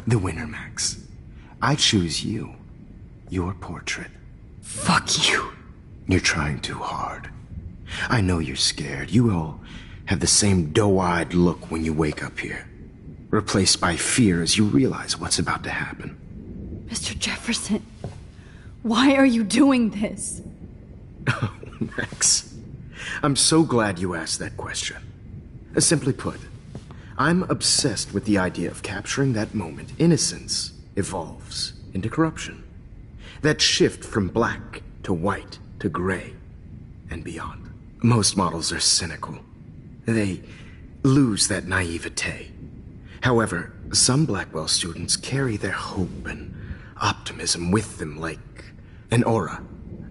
The winner, Max. I choose you. Your portrait. Fuck you. You're trying too hard. I know you're scared. You all have the same doe-eyed look when you wake up here. Replaced by fear as you realize what's about to happen. Mr. Jefferson, why are you doing this? Oh, Max. I'm so glad you asked that question. Simply put, I'm obsessed with the idea of capturing that moment innocence evolves into corruption. That shift from black to white to gray and beyond. Most models are cynical. They lose that naivete. However, some Blackwell students carry their hope and optimism with them like an aura.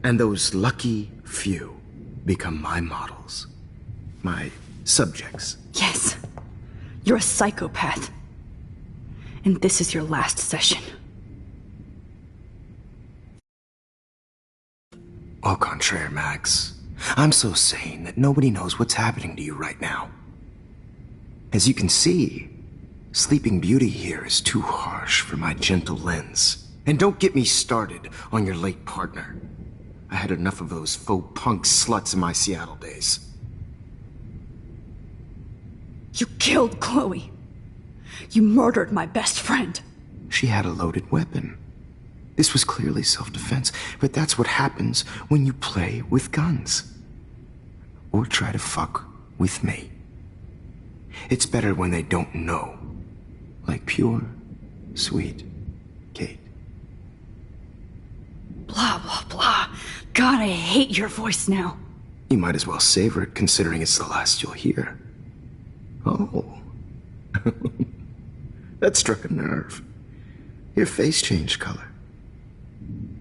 And those lucky few become my models. My subjects. Yes. You're a psychopath. And this is your last session. Au contraire, Max. I'm so sane that nobody knows what's happening to you right now. As you can see, Sleeping Beauty here is too harsh for my gentle lens. And don't get me started on your late partner. I had enough of those faux punk sluts in my Seattle days. You killed Chloe. You murdered my best friend. She had a loaded weapon. This was clearly self-defense, but that's what happens when you play with guns. Or try to fuck with me. It's better when they don't know. Like pure, sweet Kate. Blah, blah, blah. God, I hate your voice now. You might as well savor it, considering it's the last you'll hear. Oh. That struck a nerve. Your face changed color.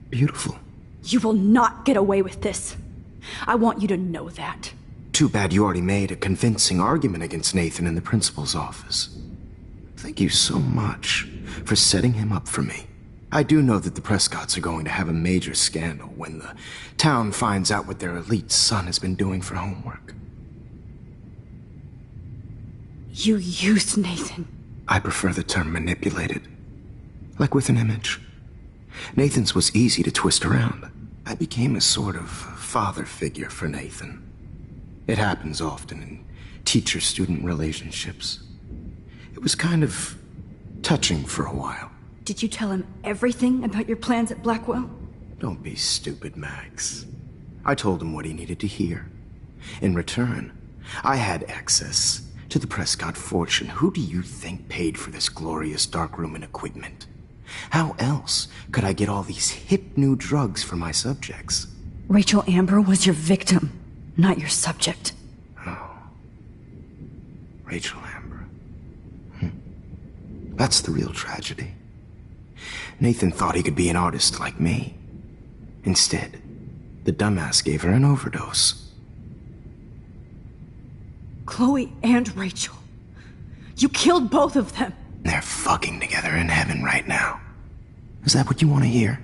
Beautiful. You will not get away with this. I want you to know that. Too bad you already made a convincing argument against Nathan in the principal's office. Thank you so much for setting him up for me. I do know that the Prescotts are going to have a major scandal when the town finds out what their elite son has been doing for homework. You used Nathan. I prefer the term manipulated. Like with an image. Nathan's was easy to twist around. I became a sort of father figure for Nathan. It happens often in teacher-student relationships. It was kind of touching for a while. Did you tell him everything about your plans at Blackwell? Don't be stupid, Max. I told him what he needed to hear. In return, I had access to the Prescott fortune. Who do you think paid for this glorious darkroom and equipment? How else could I get all these hip new drugs for my subjects? Rachel Amber was your victim, not your subject. Oh. Rachel Amber. That's the real tragedy. Nathan thought he could be an artist like me. Instead, the dumbass gave her an overdose. Chloe and Rachel. You killed both of them. They're fucking together in heaven right now. Is that what you want to hear?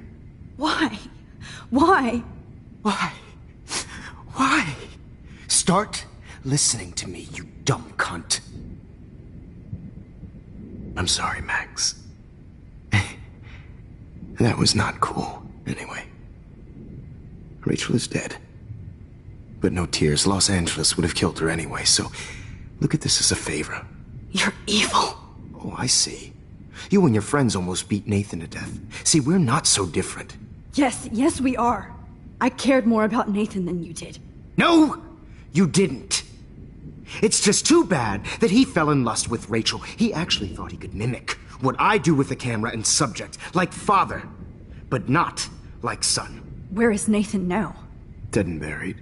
Why? Why? Why? Why? Start listening to me, you dumb cunt. I'm sorry, Max. That was not cool, anyway. Rachel is dead. But no tears. Los Angeles would have killed her anyway, so look at this as a favor. You're evil. Oh, I see. You and your friends almost beat Nathan to death. See, we're not so different. Yes, we are. I cared more about Nathan than you did. No, you didn't. It's just too bad that he fell in lust with Rachel. He actually thought he could mimic what I do with the camera and subject, like father, but not like son. Where is Nathan now? Dead and buried.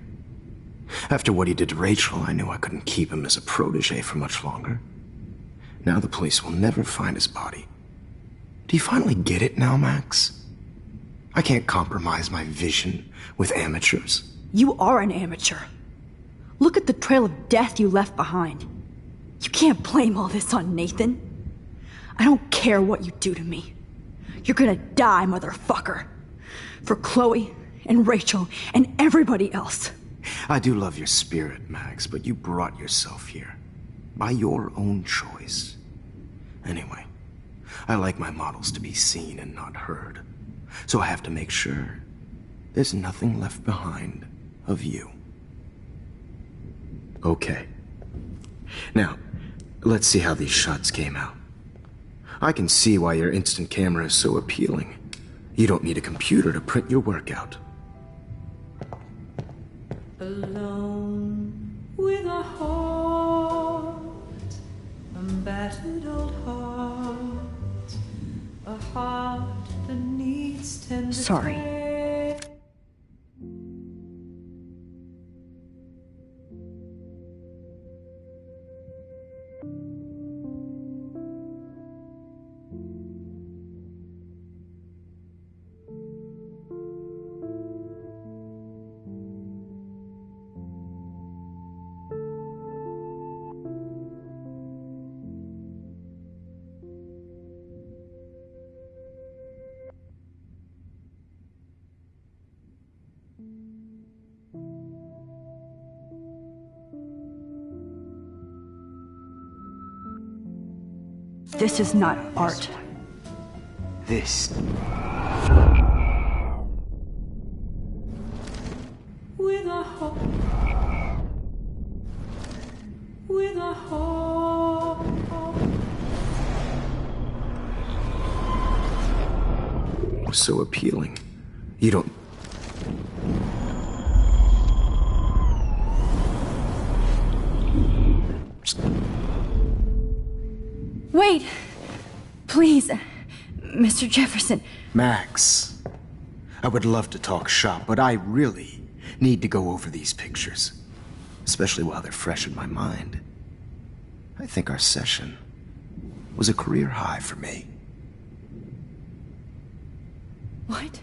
After what he did to Rachel, I knew I couldn't keep him as a protege for much longer. Now the police will never find his body. Do you finally get it now, Max? I can't compromise my vision with amateurs. You are an amateur. Look at the trail of death you left behind. You can't blame all this on Nathan. I don't care what you do to me. You're gonna die, motherfucker. For Chloe and Rachel and everybody else. I do love your spirit, Max, but you brought yourself here. By your own choice. Anyway, I like my models to be seen and not heard. So I have to make sure there's nothing left behind of you. Okay. Now, let's see how these shots came out. I can see why your instant camera is so appealing. You don't need a computer to print your work out. Alone with a heart, a battered old heart, a heart that needs tender Sorry. care. This is not art. This. With a heart, with a heart. So appealing. You don't. Wait! Please, Mr. Jefferson. Max, I would love to talk shop, but I really need to go over these pictures, especially while they're fresh in my mind. I think our session was a career high for me. What?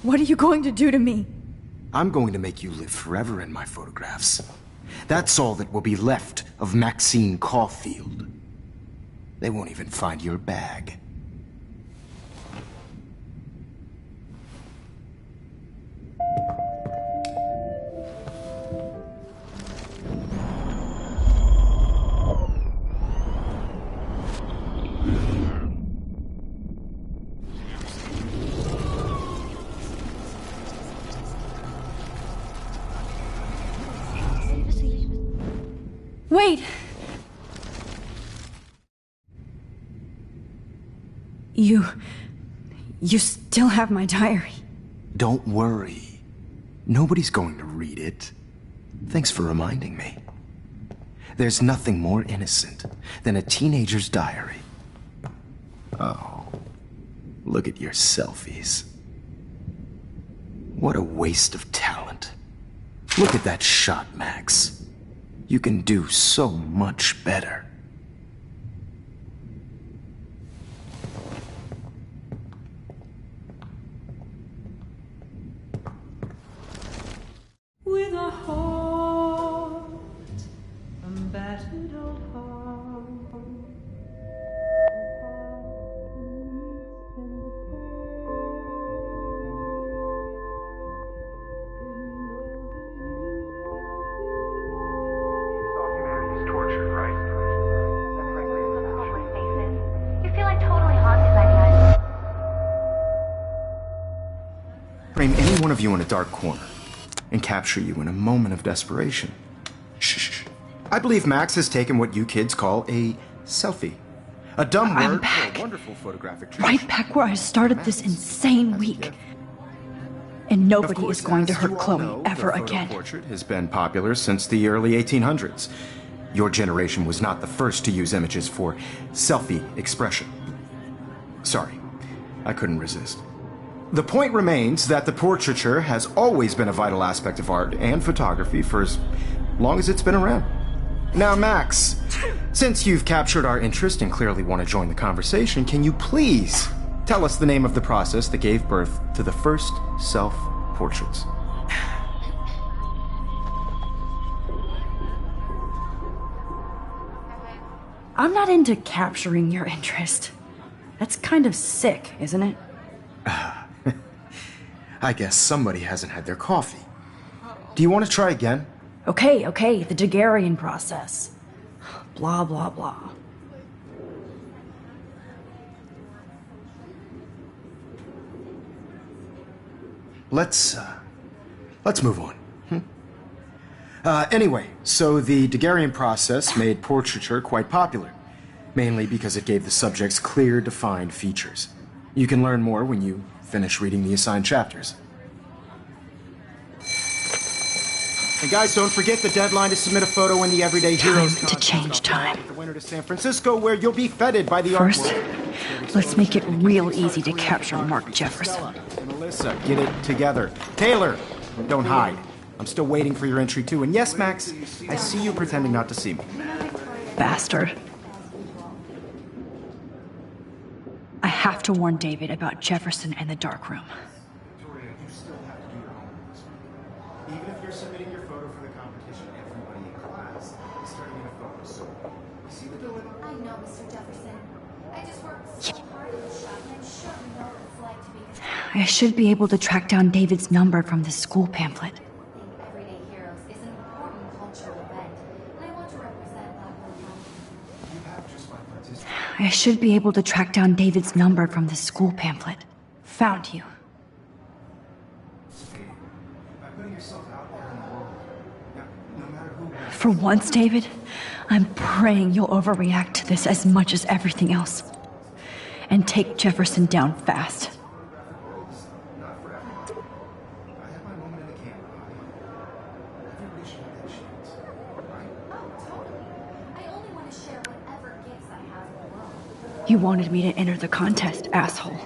What are you going to do to me? I'm going to make you live forever in my photographs. That's all that will be left of Maxine Caulfield. They won't even find your bag. Wait! You still have my diary. Don't worry. Nobody's going to read it. Thanks for reminding me. There's nothing more innocent than a teenager's diary. Oh, look at your selfies. What a waste of talent. Look at that shot, Max. You can do so much better. With a heart, a battered old heart, a heart that needs Humanity's tortured, right? You feel like totally haunted by the idea. Frame any one of you in a dark corner and capture you in a moment of desperation. Shh. I believe Max has taken what you kids call a selfie. A dumb I'm word back. for a wonderful photographic Right tradition. back where I started this insane week. And Of nobody course, is going to as hurt you all Chloe know, ever the photo again. portrait has been popular since the early 1800s. Your generation was not the first to use images for selfie expression. Sorry, I couldn't resist. The point remains that the portraiture has always been a vital aspect of art and photography for as long as it's been around. Now, Max, since you've captured our interest and clearly want to join the conversation, can you please tell us the name of the process that gave birth to the first self-portraits? I'm not into capturing your interest. That's kind of sick, isn't it? I guess somebody hasn't had their coffee. Do you want to try again? Okay, the Daguerrean process. Blah, blah, blah. let's move on. Anyway, so the Daguerrean process made portraiture quite popular, mainly because it gave the subjects clear, defined features. You can learn more when you finish reading the assigned chapters. And guys, don't forget the deadline to submit a photo in the Everyday Heroes Time to change time. The winner to San Francisco, where you'll be feted by the First, art world. let's make it real easy to capture Mark Jefferson. And Alyssa, get it together. Taylor, don't hide. I'm still waiting for your entry too. And yes, Max, I see you pretending not to see me. Bastard. I have to warn David about Jefferson and the dark room. Victoria, you still have to do your homework this week. Even if you're submitting your photo for the competition, everybody in class is turning in a photo. So, you see the dilemma? I know, Mr. Jefferson. I just worked so hard in the shop, and I'm sure you know what it's like to be I should be able to track down David's number from the school pamphlet. Everyday Heroes is an important cultural event, and I want to represent Blackwell County. You have just by participating. I should be able to track down David's number from the school pamphlet. Found you. By putting yourself out there in the world, no matter who wins, For once, David, I'm praying you'll overreact to this as much as everything else. And take Jefferson down fast. not for everyone. I have my moment in the camera. Everybody should have that chance, right? Oh, totally. I only want to share whatever gifts I have in the world. You wanted me to enter the contest, asshole.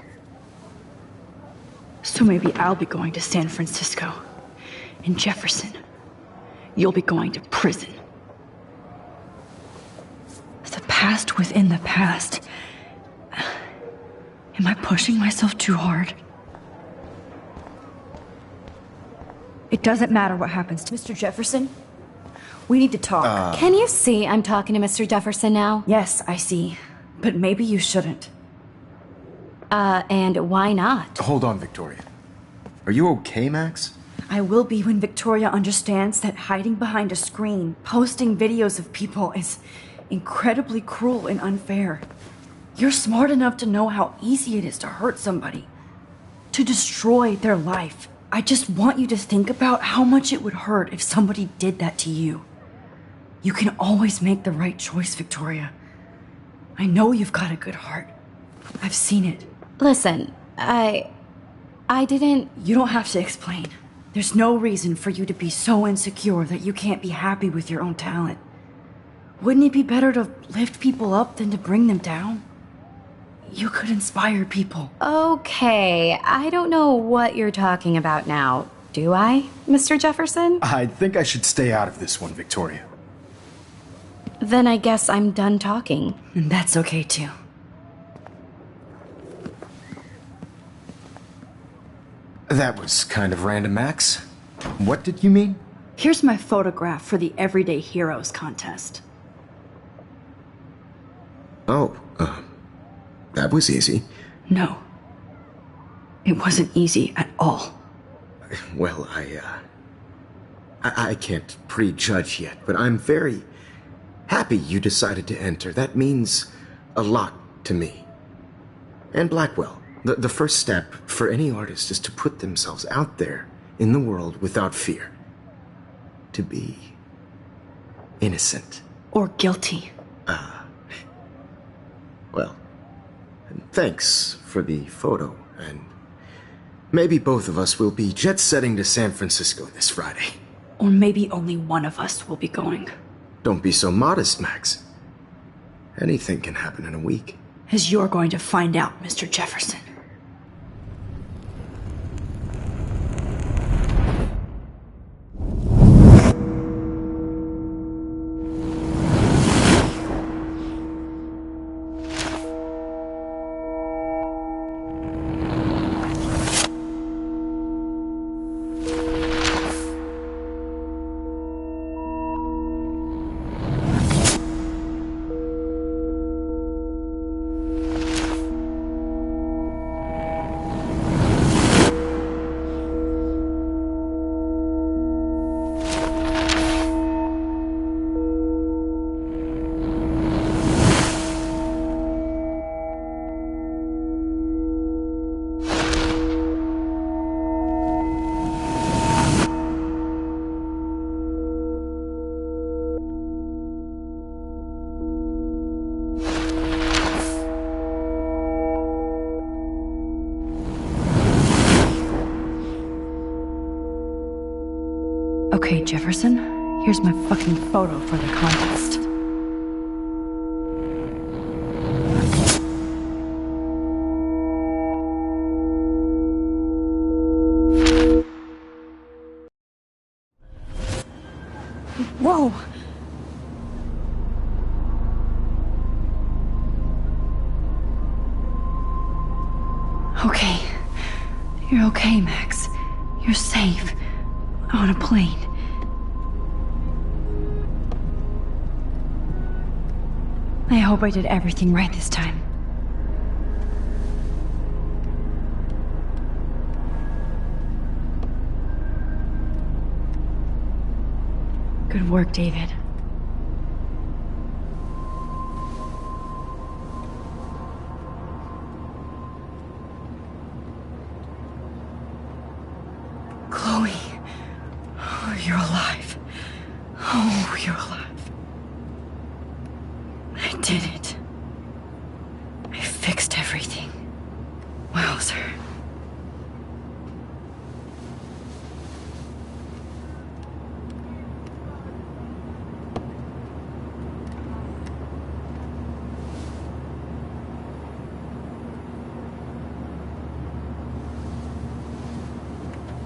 So maybe I'll be going to San Francisco. And Jefferson, you'll be going to prison. The past within the past. Am I pushing myself too hard? It doesn't matter what happens to Mr. Jefferson. We need to talk. Can you see I'm talking to Mr. Jefferson now? Yes, I see. But maybe you shouldn't. And why not? Hold on, Victoria. Are you okay, Max? I will be when Victoria understands that hiding behind a screen, posting videos of people is incredibly cruel and unfair. You're smart enough to know how easy it is to hurt somebody, to destroy their life. I just want you to think about how much it would hurt if somebody did that to you. You can always make the right choice, Victoria. I know you've got a good heart. I've seen it. Listen, I didn't... You don't have to explain. There's no reason for you to be so insecure that you can't be happy with your own talent. Wouldn't it be better to lift people up than to bring them down? You could inspire people. Okay, I don't know what you're talking about now. Do I, Mr. Jefferson? I think I should stay out of this one, Victoria. Then I guess I'm done talking. And that's okay too. That was kind of random, Max. What did you mean? Here's my photograph for the Everyday Heroes contest. Oh, that was easy. No. It wasn't easy at all. Well, I can't prejudge yet, but I'm very happy you decided to enter. That means a lot to me. And Blackwell. The first step for any artist is to put themselves out there in the world without fear. To be innocent. Or guilty. Well, thanks for the photo, and maybe both of us will be jet-setting to San Francisco this Friday. Or maybe only one of us will be going. Don't be so modest, Max. Anything can happen in a week. As you're going to find out, Mr. Jefferson. Jefferson. Here's my fucking photo for the contest. Whoa! Okay. You're okay, Max. You're safe. On a plane. I hope I did everything right this time. Good work, David. Chloe. Oh, you're alive. Oh, you're alive. I did it. I fixed everything. Wowzer.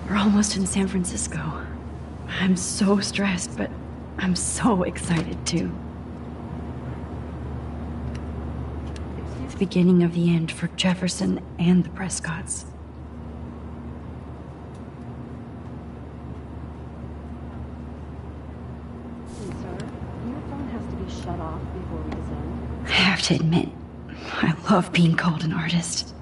We're almost in San Francisco. I'm so stressed, but I'm so excited too. It's the beginning of the end for Jefferson and the Prescotts. Sir, your phone has to be shut off before we descend. I have to admit, I love being called an artist.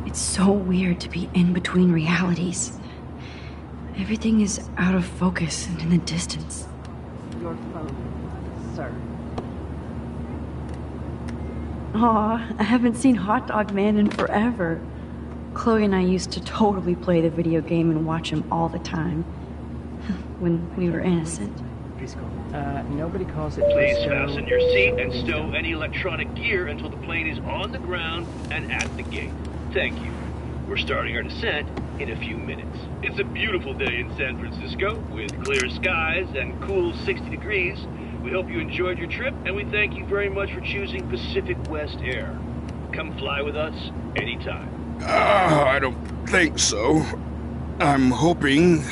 It's so weird to be in between realities. Everything is out of focus and in the distance. Your phone, sir. Aw, I haven't seen Hot Dog Man in forever. Chloe and I used to totally play the video game and watch him all the time. When we were innocent. Nobody calls it. Please fasten your seat and stow any electronic gear until the plane is on the ground and at the gate. Thank you. We're starting our descent in a few minutes. It's a beautiful day in San Francisco with clear skies and cool 60 degrees. We hope you enjoyed your trip, and we thank you very much for choosing Pacific West Air. Come fly with us anytime. I don't think so. I'm hoping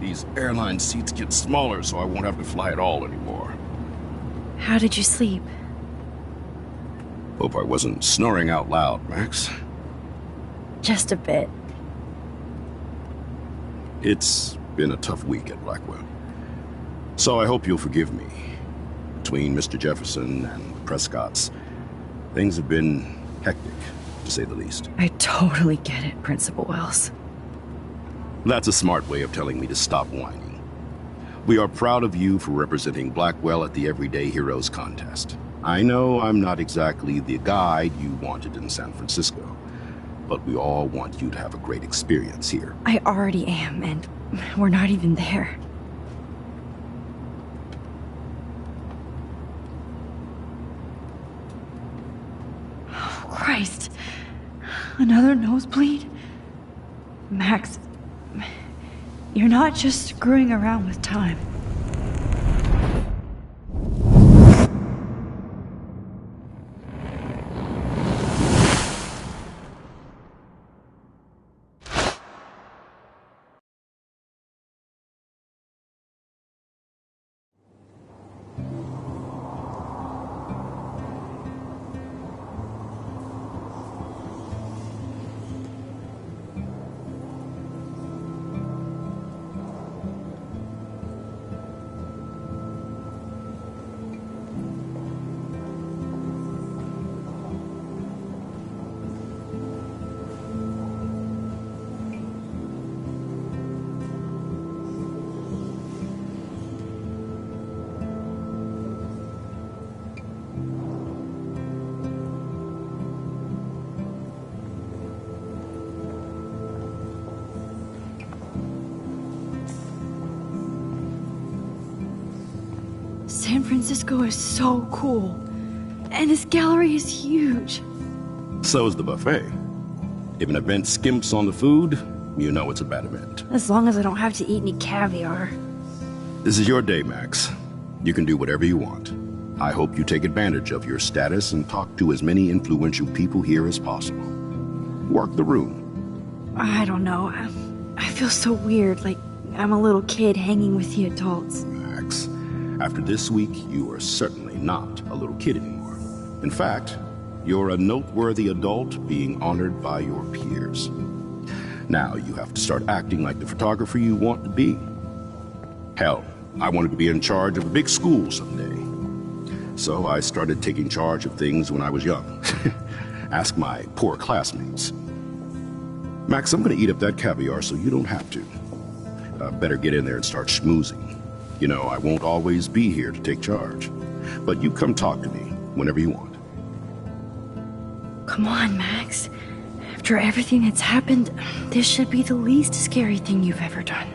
these airline seats get smaller so I won't have to fly at all anymore. How did you sleep? Hope I wasn't snoring out loud, Max. Just a bit. It's been a tough week at Blackwell. So I hope you'll forgive me. Between Mr. Jefferson and the Prescotts, things have been hectic, to say the least. I totally get it, Principal Wells. That's a smart way of telling me to stop whining. We are proud of you for representing Blackwell at the Everyday Heroes contest. I know I'm not exactly the guide you wanted in San Francisco, but we all want you to have a great experience here. I already am, and we're not even there. Oh, Christ. Another nosebleed? Max, you're not just screwing around with time. San Francisco is so cool. And this gallery is huge. So is the buffet. If an event skimps on the food, you know it's a bad event. As long as I don't have to eat any caviar. This is your day, Max. You can do whatever you want. I hope you take advantage of your status and talk to as many influential people here as possible. Work the room. I don't know. I feel so weird, like I'm a little kid hanging with the adults. Max, after this week, you are certainly not a little kid anymore. In fact, you're a noteworthy adult being honored by your peers. Now you have to start acting like the photographer you want to be. Hell, I wanted to be in charge of a big school someday. So I started taking charge of things when I was young. Ask my poor classmates. Max, I'm gonna eat up that caviar so you don't have to. Better get in there and start schmoozing. You know, I won't always be here to take charge. But you come talk to me whenever you want. Come on, Max. After everything that's happened, this should be the least scary thing you've ever done.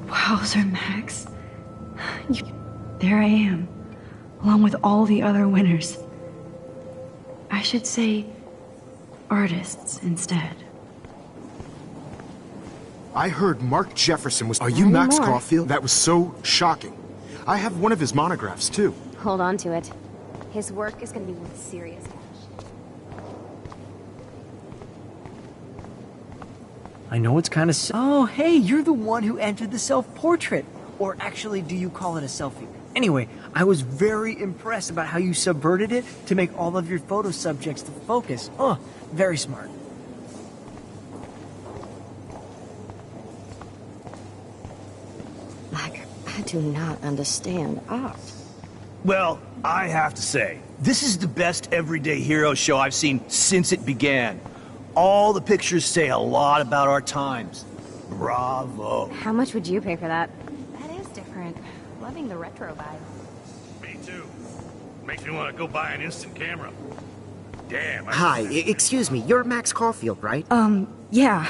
Wowzer, Max. There I am, along with all the other winners. I should say artists instead. I heard Mark Jefferson was... Are you Max Caulfield? That was so shocking. I have one of his monographs, too. Hold on to it. His work is going to be worth serious cash. I know it's kind of... Oh, hey, you're the one who entered the self-portrait. Or actually, do you call it a selfie? Anyway, I was very impressed about how you subverted it to make all of your photo subjects the focus. Oh, very smart. I do not understand art. Well, I have to say, this is the best everyday hero show I've seen since it began. All the pictures say a lot about our times. Bravo. How much would you pay for that? That is different. Loving the retro vibe. Me too. Makes me want to go buy an instant camera. Damn. Hi, excuse me, you're Max Caulfield, right? Yeah.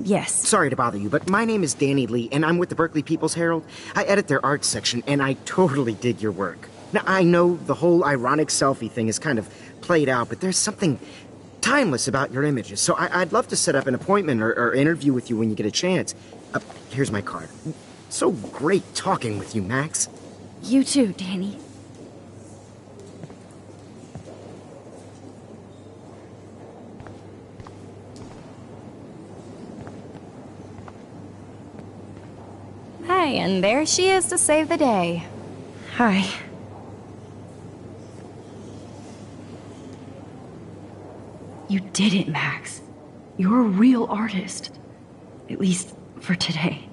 Yes. Sorry to bother you, but my name is Danny Lee, and I'm with the Berkeley People's Herald. I edit their arts section, and I totally dig your work. Now, I know the whole ironic selfie thing is kind of played out, but there's something timeless about your images, so I'd love to set up an appointment or interview with you when you get a chance. Here's my card. So great talking with you, Max. You too, Danny. Hey, and there she is to save the day. Hi. You did it, Max. You're a real artist. At least for today.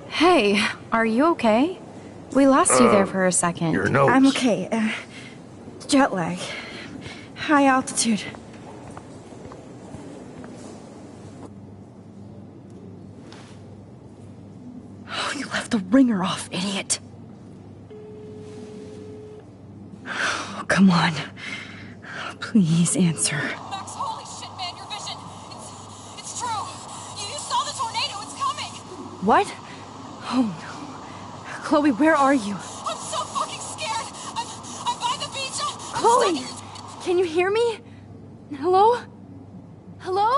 Hey, are you okay? We lost you there for a second. Your nose. I'm okay. Jet lag. High altitude. Oh, you left the ringer off, idiot. Oh, come on. Please answer. Max, holy shit, man, your vision. It's true. You saw the tornado. It's coming. What? Oh no. Chloe, where are you? I'm so fucking scared. I'm by the beach. Chloe! Can you hear me? Hello? Hello?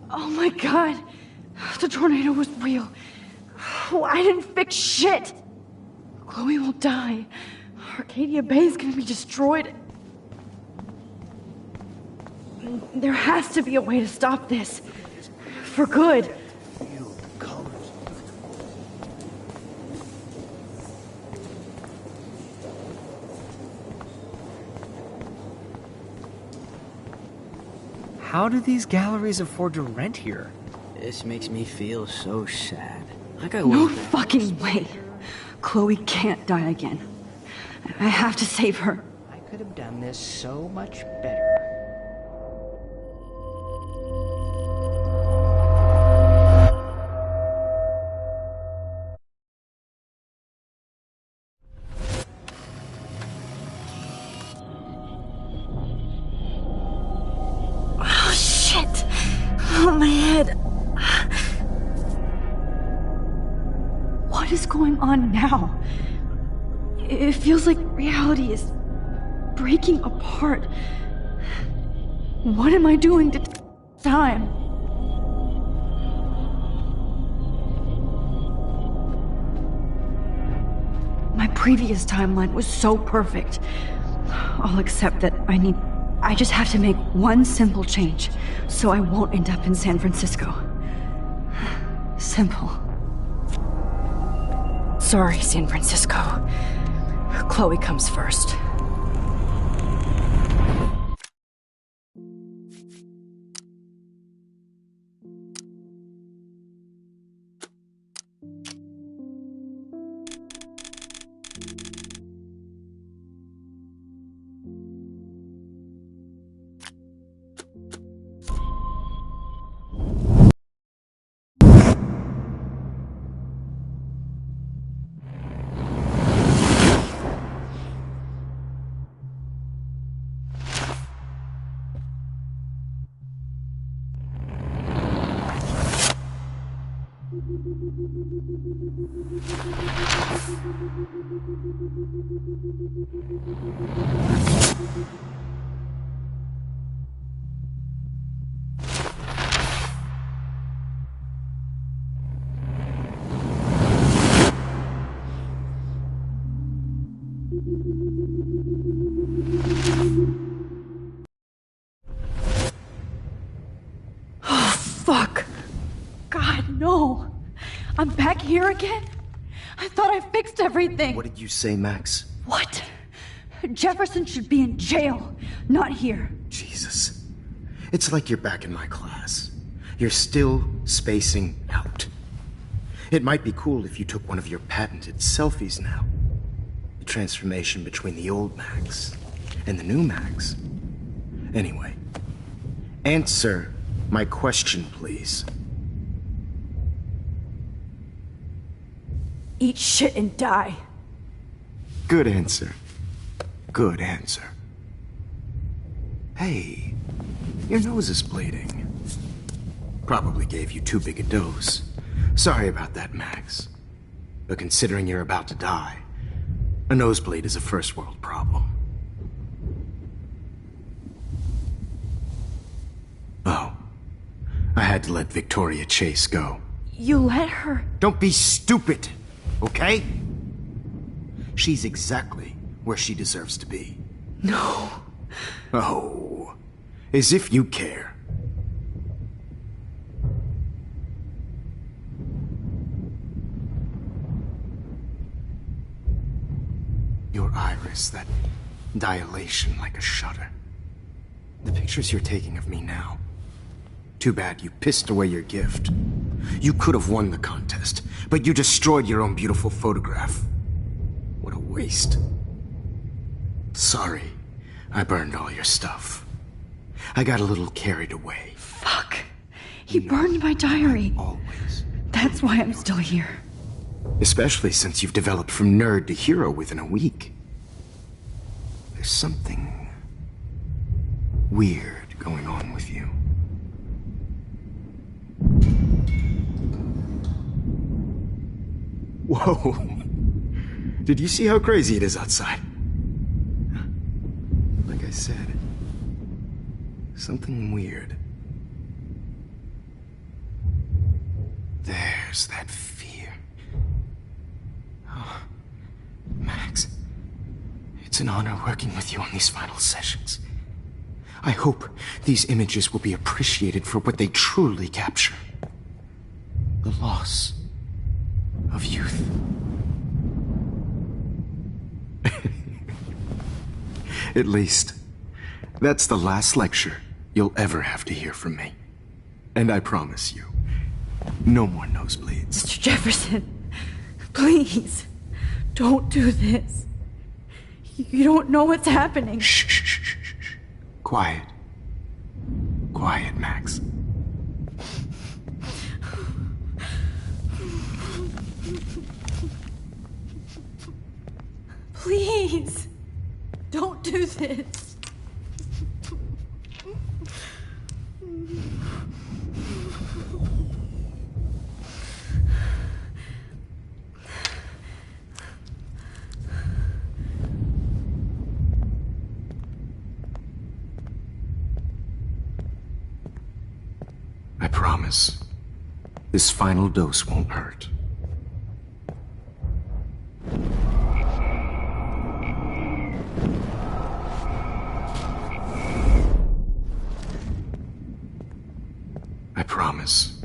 Oh my god. The tornado was real. Oh, I didn't fix shit. Chloe will die. Arcadia Bay is gonna be destroyed. There has to be a way to stop this. For good. How do these galleries afford to rent here? This makes me feel so sad. Like I No was. fucking way. Chloe can't die again. I have to save her. could have done this so much better. Oh, shit! Oh, my head. What is going on now? It feels like reality is breaking apart. What am I doing to time? My previous timeline was so perfect. I'll accept that I just have to make one simple change, so I won't end up in San Francisco. Simple. Sorry, San Francisco. Chloe comes first. Oh, fuck. God, no. I'm back here again? I thought I fixed everything. What did you say, Max? What? Jefferson should be in jail, not here. Jesus. It's like you're back in my class. You're still spacing out. It might be cool if you took one of your patented selfies now. The transformation between the old Max and the new Max. Anyway, answer my question, please. Eat shit and die. Good answer. Good answer. Hey, your nose is bleeding. Probably gave you too big a dose. Sorry about that, Max. But considering you're about to die, a nosebleed is a first world problem. Oh, I had to let Victoria Chase go. You let her? Don't be stupid, okay? She's exactly where she deserves to be. No. Oh, as if you care. Your iris, that dilation like a shutter. The pictures you're taking of me now. Too bad you pissed away your gift. You could have won the contest, but you destroyed your own beautiful photograph. What a waste. Sorry, I burned all your stuff. I got a little carried away. Fuck. He burned my diary. Always. That's why I'm still here. Especially since you've developed from nerd to hero within a week. There's something weird going on with you. Whoa. Did you see how crazy it is outside? Like I said, something weird. There's that fear. Oh, Max, it's an honor working with you on these final sessions. I hope these images will be appreciated for what they truly capture. The loss of youth. At least, that's the last lecture you'll ever have to hear from me. And I promise you, no more nosebleeds. Mr. Jefferson, please, don't do this. You don't know what's happening. Shh, shh, shh, shh, shh. Quiet. Quiet, Max. Please, don't do this. I promise, this final dose won't hurt. I promise,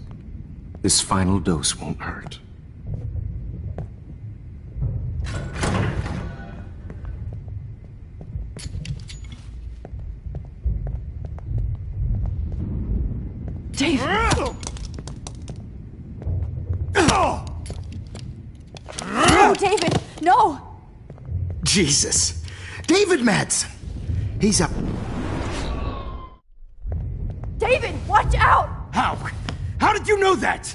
this final dose won't hurt. David! No, David! No! Jesus! David Madsen! He's up. David, watch out! How? How did you know that?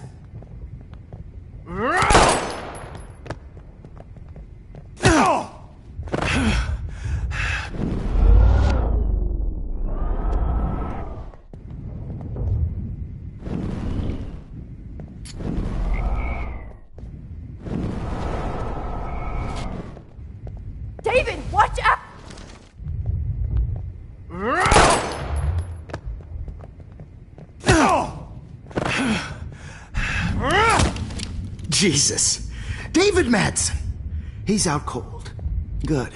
David, watch out! Jesus! David Madsen! He's out cold. Good.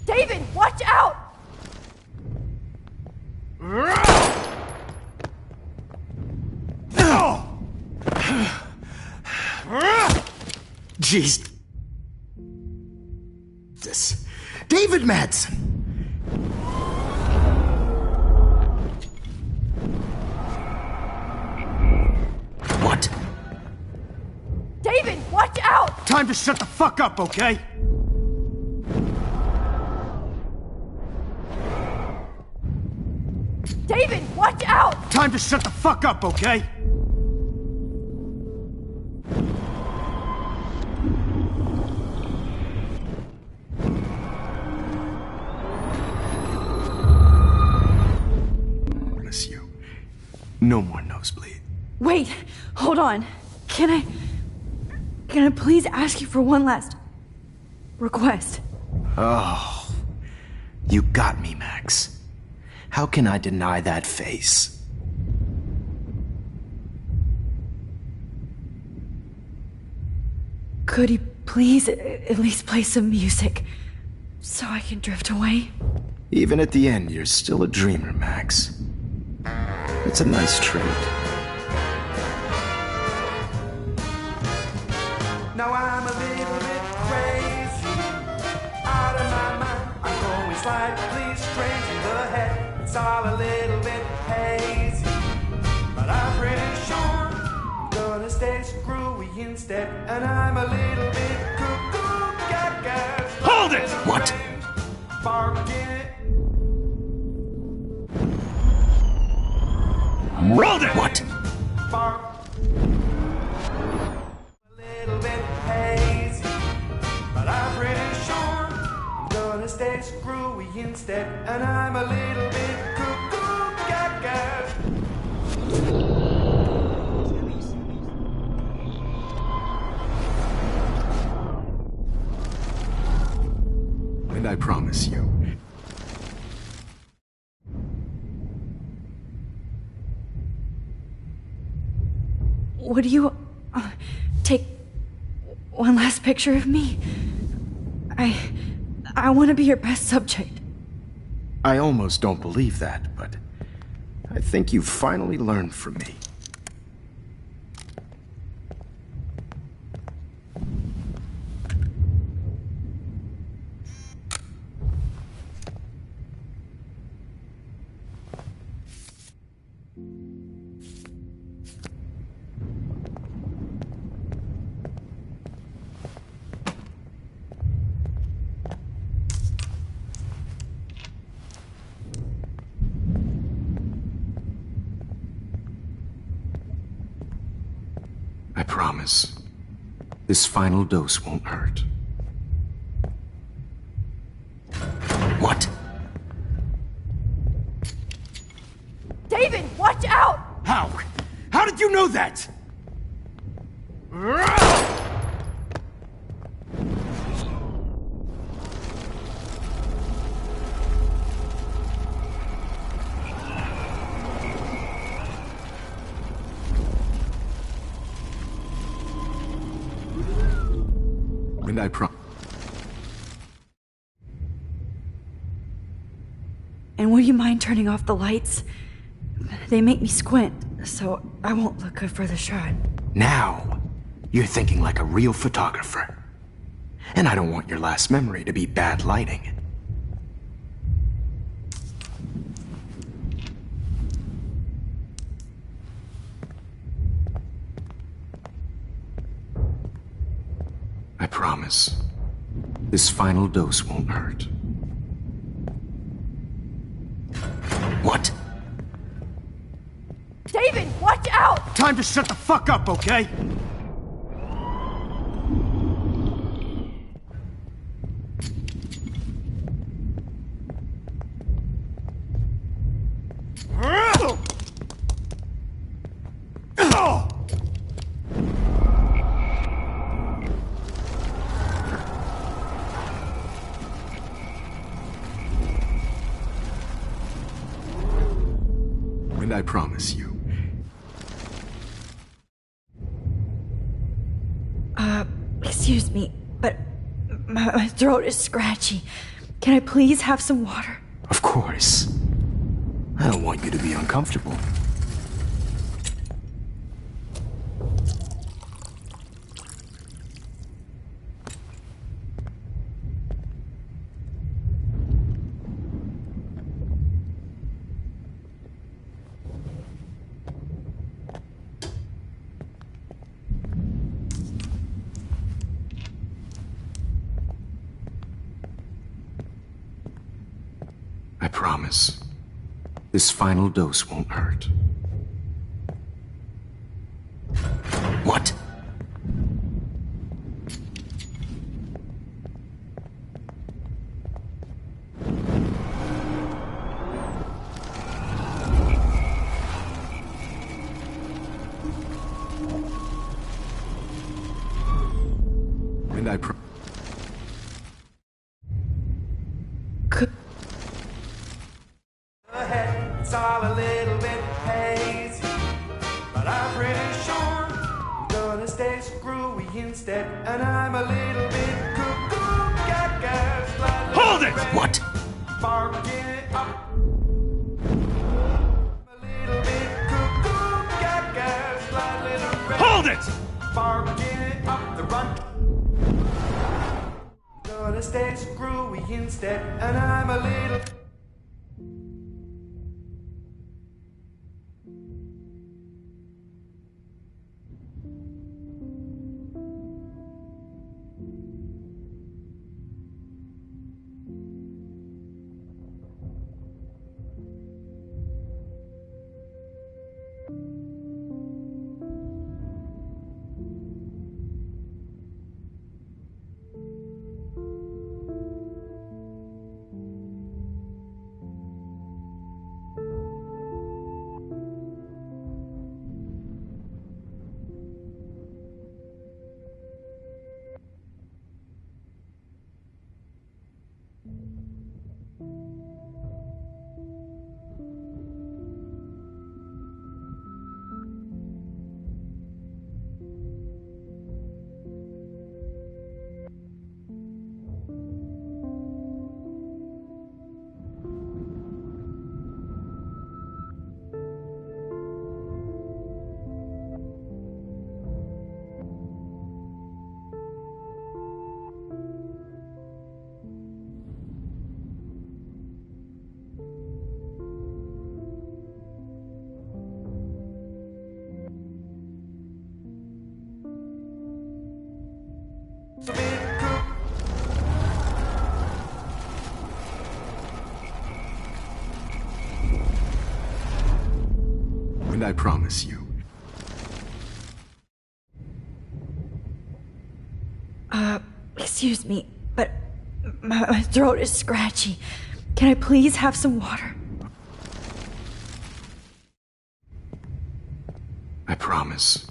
David, watch out! Jeez. This. David Madsen! What? David, watch out! Time to shut the fuck up, okay? David, watch out! Time to shut the fuck up, okay? Bless you. No more nosebleed. Wait, hold on. Can I please ask you for one last request? Oh, you got me, Max. How can I deny that face? Could you please at least play some music so I can drift away? Even at the end, you're still a dreamer, Max. It's a nice trait. Now I'm a little bit crazy, out of my mind. I'm going slightly strange in the head. It's all a little bit hazy, but I'm pretty sure I'm gonna stay screwy instead. And I'm a little bit cuckoo gaga. Hold it! What? Barking. Hold it! What? Bark. A little bit hazy, but I'm pretty sure I'm gonna stay screwy instead. And I'm a little bit cuckoo gaga. And I promise you, Would you take one last picture of me? I want to be your best subject. I almost don't believe that, but I think you've finally learned from me. I promise. This final dose won't hurt. What? David, watch out! How? How did you know that? And I promise. And will you mind turning off the lights? They make me squint, so I won't look good for the shot. Now, you're thinking like a real photographer. And I don't want your last memory to be bad lighting. I promise. This final dose won't hurt. What? David, watch out! Time to shut the fuck up, okay? And I promise you. Excuse me, but my throat is scratchy. Can I please have some water? Of course. I don't want you to be uncomfortable. I promise. This final dose won't hurt. What? And I promise. It's all a little bit hazy, but I'm pretty sure I'm gonna stay screwy instead. And I'm a little bit cuckoo, gaga, Hold it! What? barking it up. I'm a little bit cuckoo, gaga, little Hold it! barking it up the run. Gonna stay screwy instead, and I'm a little. And I promise you. Excuse me, but my throat is scratchy. Can I please have some water? I promise.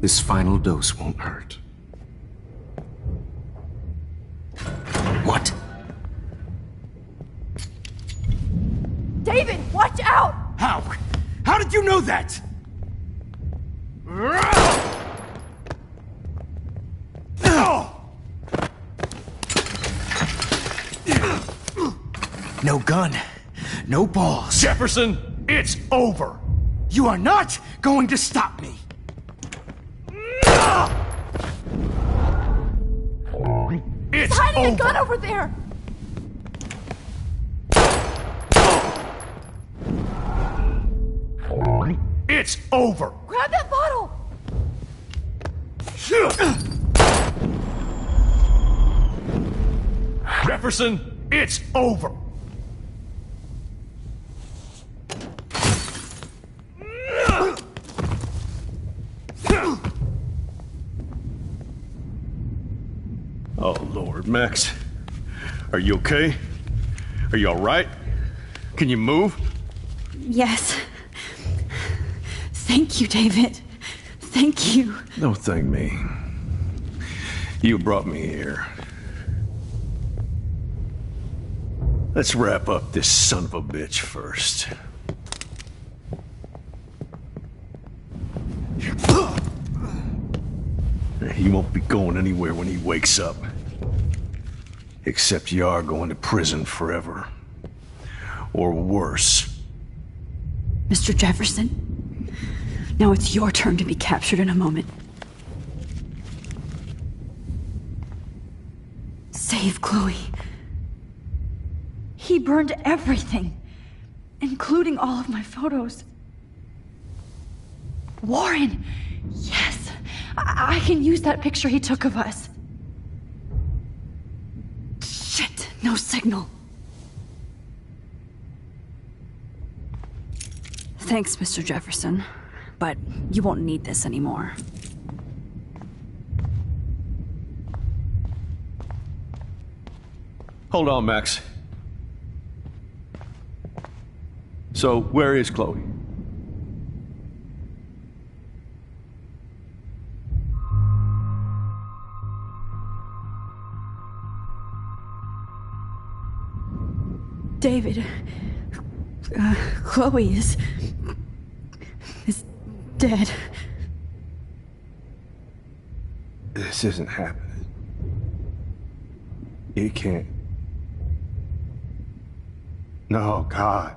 This final dose won't hurt. What? David, watch out! How? How did you know that? No gun. No balls. Jefferson, it's over. You are not going to stop me. It's He's hiding over. a gun over there! It's over. Grab that bottle! Jefferson, it's over. Oh, Lord, Max. Are you okay? Are you all right? Can you move? Yes. Thank you, David. Thank you. Don't thank me. You brought me here. Let's wrap up this son of a bitch first. He won't be going anywhere when he wakes up. Except you are going to prison forever. Or worse. Mr. Jefferson, now it's your turn to be captured in a moment. Save Chloe. He burned everything, including all of my photos. Warren! Yes! I can use that picture he took of us. Shit, no signal. Thanks, Mr. Jefferson, but you won't need this anymore. Hold on, Max. So, where is Chloe? David, Chloe is dead. This isn't happening. It can't. No, God.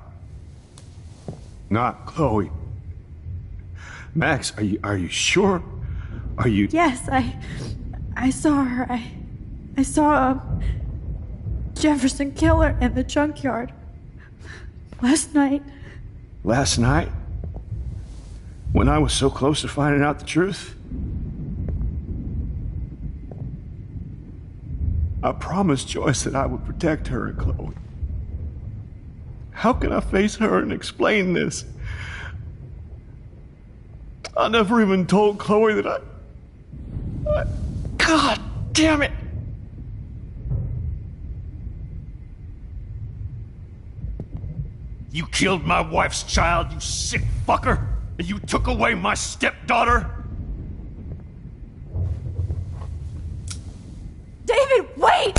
Not Chloe. Max, are you sure? Are you... Yes, I saw her. I saw Jefferson kill her in the junkyard. Last night. Last night? When I was so close to finding out the truth? I promised Joyce that I would protect her and Chloe. How can I face her and explain this? I never even told Chloe that I... God damn it! You killed my wife's child, you sick fucker! And you took away my stepdaughter? David, wait!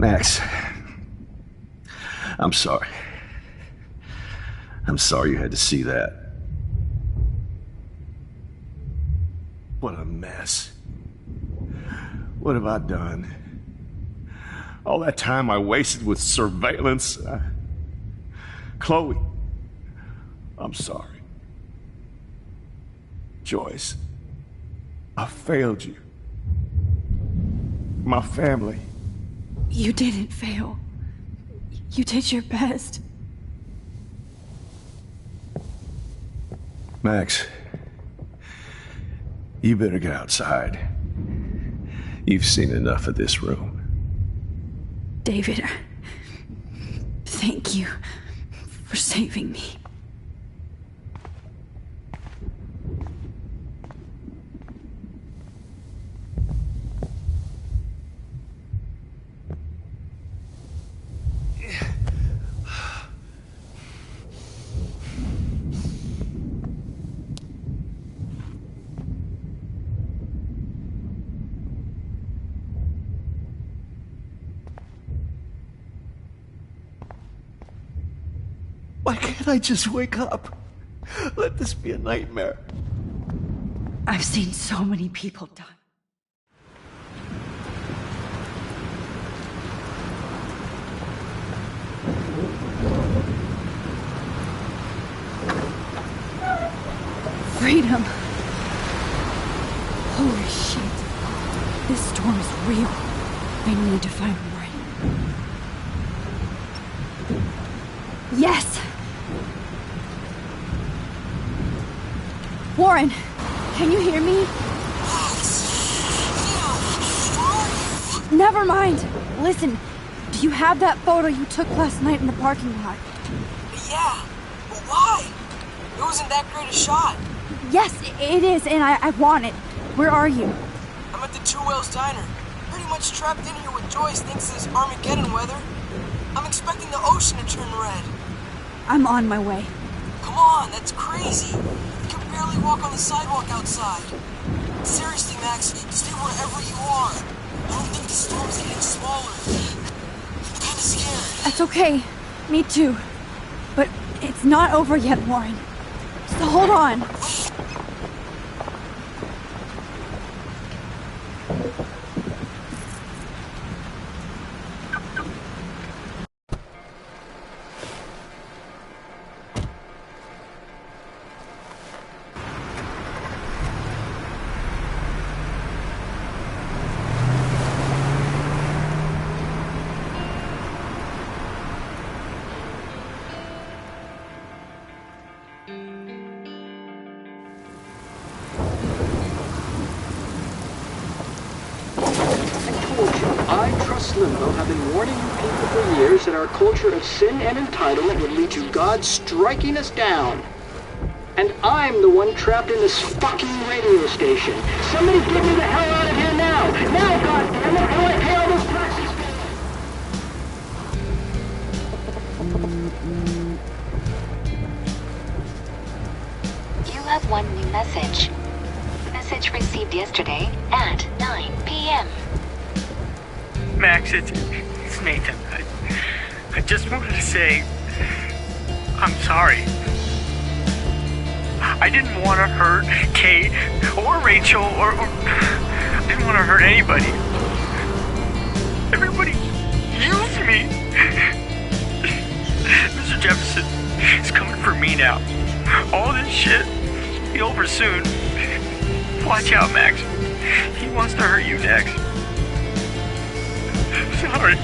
Max, I'm sorry. I'm sorry you had to see that. What a mess. What have I done? All that time I wasted with surveillance. Chloe, I'm sorry. Joyce, I failed you. My family. You didn't fail. You did your best. Max, you better get outside. You've seen enough of this room. David, thank you for saving me. Why can't I just wake up? Let this be a nightmare. I've seen so many people die. Freedom. Holy shit. This storm is real. I need to find Warren. Yes! Warren, can you hear me? Never mind. Listen, do you have that photo you took last night in the parking lot? Yeah, but why? It wasn't that great a shot. Yes, it is, and I want it. Where are you? I'm at the Two Whales Diner. Pretty much trapped in here with Joyce thanks to this Armageddon weather. I'm expecting the ocean to turn red. I'm on my way. Come on, that's crazy. You can barely walk on the sidewalk outside. Seriously, Max, stay wherever you are. I don't think the storm's getting smaller. I'm kinda scared. That's okay. Me too. But it's not over yet, Warren. So hold on. Limbo have been warning you people for years that our culture of sin and entitlement would lead to God striking us down. And I'm the one trapped in this fucking radio station. Somebody get me the hell out of here now! Now, goddammit! How do I pay all those taxes? You have one new message. Message received yesterday at 9 p.m. Max, it's Nathan. I just wanted to say, I'm sorry. I didn't want to hurt Kate or Rachel or I didn't want to hurt anybody. Everybody used me. Mr. Jefferson is coming for me now. All this shit will be over soon. Watch out, Max. He wants to hurt you next. Sorry.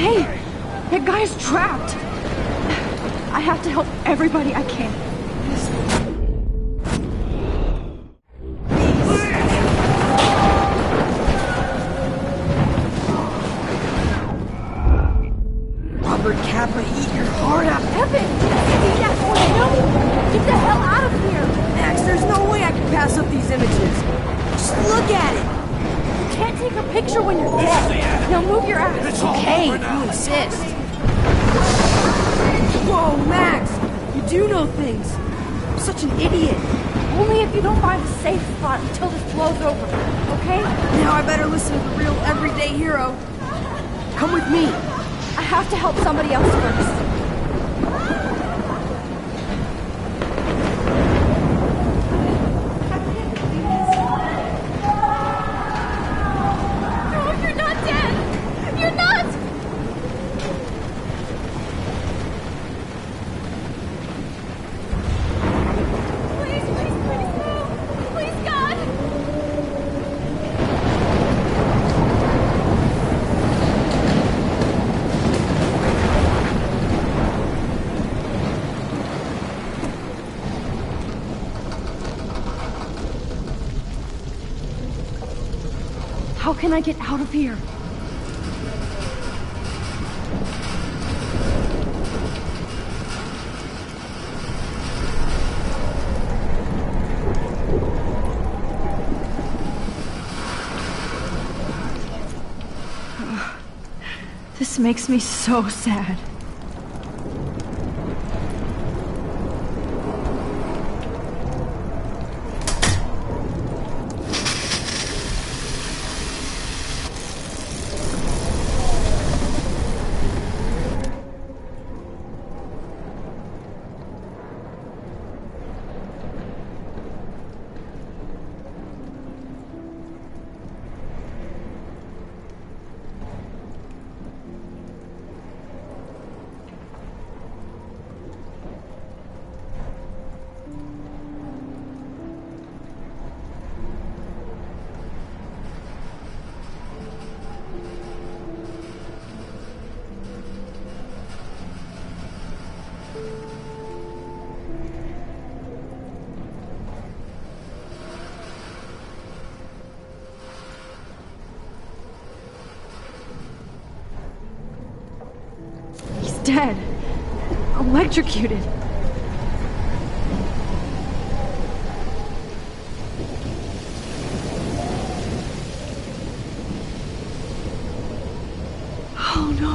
Hey! That guy's trapped! I have to help everybody I can. Robert Kappa, eat your heart out. Evan! See that tornado? Get the hell out of here! Max, there's no way I can pass up these images. Just look at it. You can't take a picture when you're dead. Now move your ass. Okay, you insist. Whoa, Max! You do know things. I'm such an idiot. Only if you don't find a safe spot until this blows over, okay? Now I better listen to the real everyday hero. Come with me. I have to help somebody else first. No, you're not dead! You're not! Please, please, please, no! Please, God! How can I get out of here? This makes me so sad. He's dead. Electrocuted. Oh no.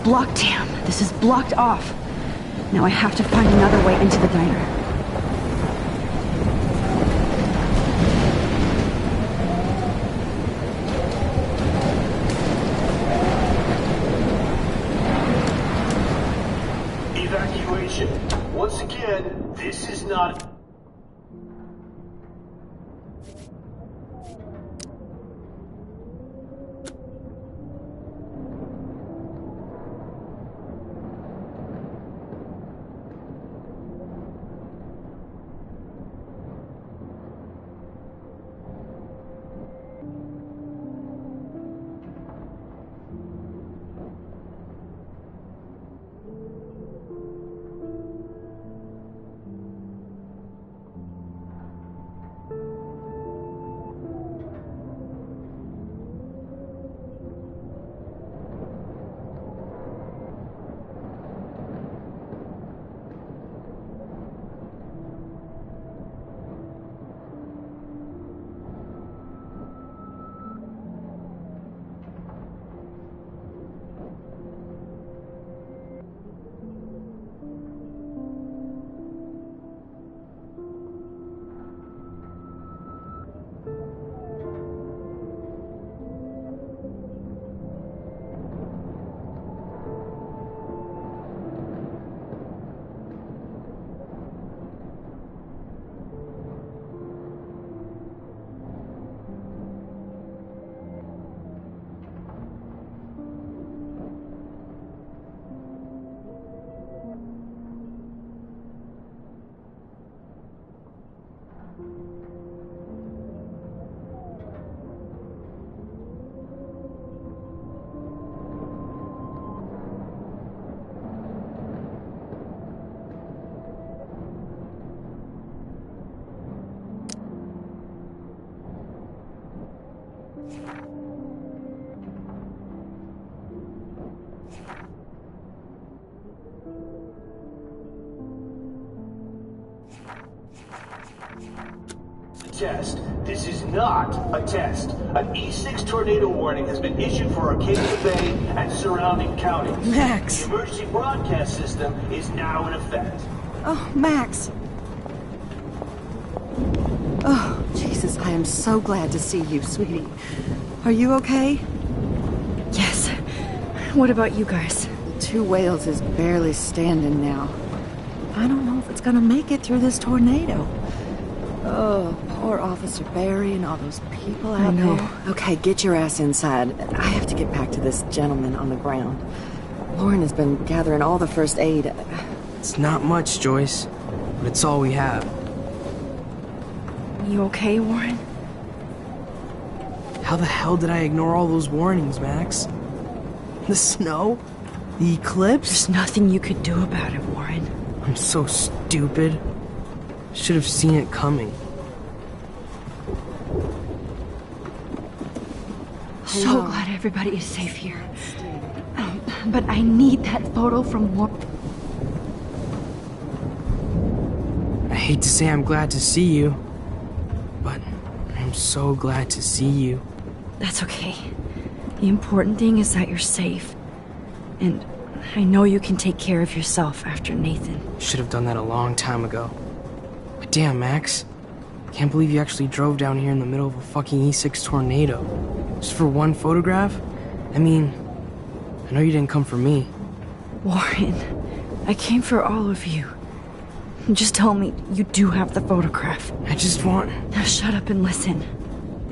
Blocked. Damn, this is blocked off. Now I have to find another way into the diner. Evacuation. Once again, this is not... test. This is not a test. An E6 tornado warning has been issued for Arcadia Bay and surrounding counties. Max! The emergency broadcast system is now in effect. Oh, Max. Oh, Jesus, I am so glad to see you, sweetie. Are you okay? Yes. What about you guys? Two Whales is barely standing now. I don't know if it's gonna make it through this tornado. Oh, poor Officer Barry and all those people out there. Okay, get your ass inside. I have to get back to this gentleman on the ground. Lauren has been gathering all the first aid. It's not much, Joyce, but it's all we have. You okay, Warren? How the hell did I ignore all those warnings, Max? The snow? The eclipse? There's nothing you could do about it, Warren. I'm so stupid. Should have seen it coming. So glad everybody is safe here. But I need that photo from Warren. I hate to say I'm glad to see you, but I'm so glad to see you. That's okay. The important thing is that you're safe. And I know you can take care of yourself after Nathan. Should have done that a long time ago. But damn, Max. Can't believe you actually drove down here in the middle of a fucking E6 tornado. Just for one photograph? I mean, I know you didn't come for me. Warren, I came for all of you. Just tell me you do have the photograph. I just want... Now shut up and listen.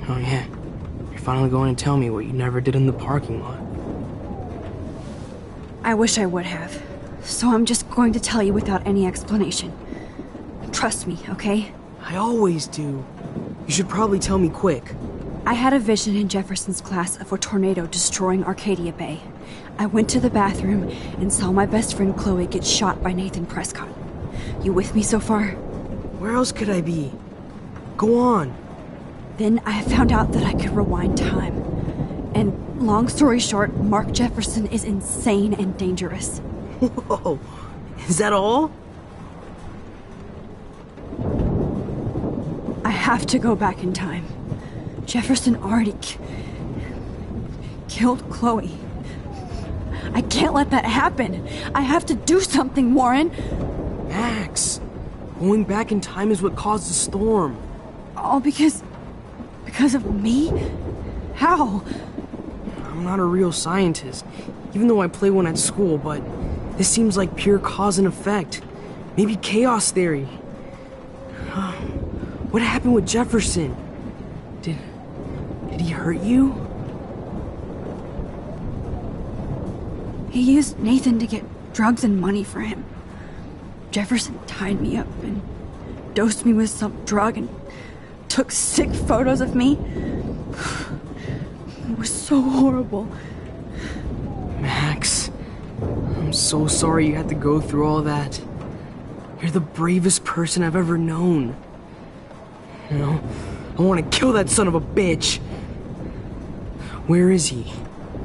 Oh yeah. You're finally going to tell me what you never did in the parking lot. I wish I would have. So I'm just going to tell you without any explanation. Trust me, okay? I always do. You should probably tell me quick. I had a vision in Jefferson's class of a tornado destroying Arcadia Bay. I went to the bathroom and saw my best friend Chloe get shot by Nathan Prescott. You with me so far? Where else could I be? Go on. Then I found out that I could rewind time. And long story short, Mark Jefferson is insane and dangerous. Whoa. Is that all? I have to go back in time. Jefferson already killed Chloe. I can't let that happen. I have to do something, Warren. Max, going back in time is what caused the storm. All because of me? How? I'm not a real scientist, even though I play one at school, but this seems like pure cause and effect. Maybe chaos theory. What happened with Jefferson? Did he hurt you? He used Nathan to get drugs and money for him. Jefferson tied me up and dosed me with some drug and took sick photos of me. It was so horrible. Max, I'm so sorry you had to go through all that. You're the bravest person I've ever known. You know, I want to kill that son of a bitch. Where is he?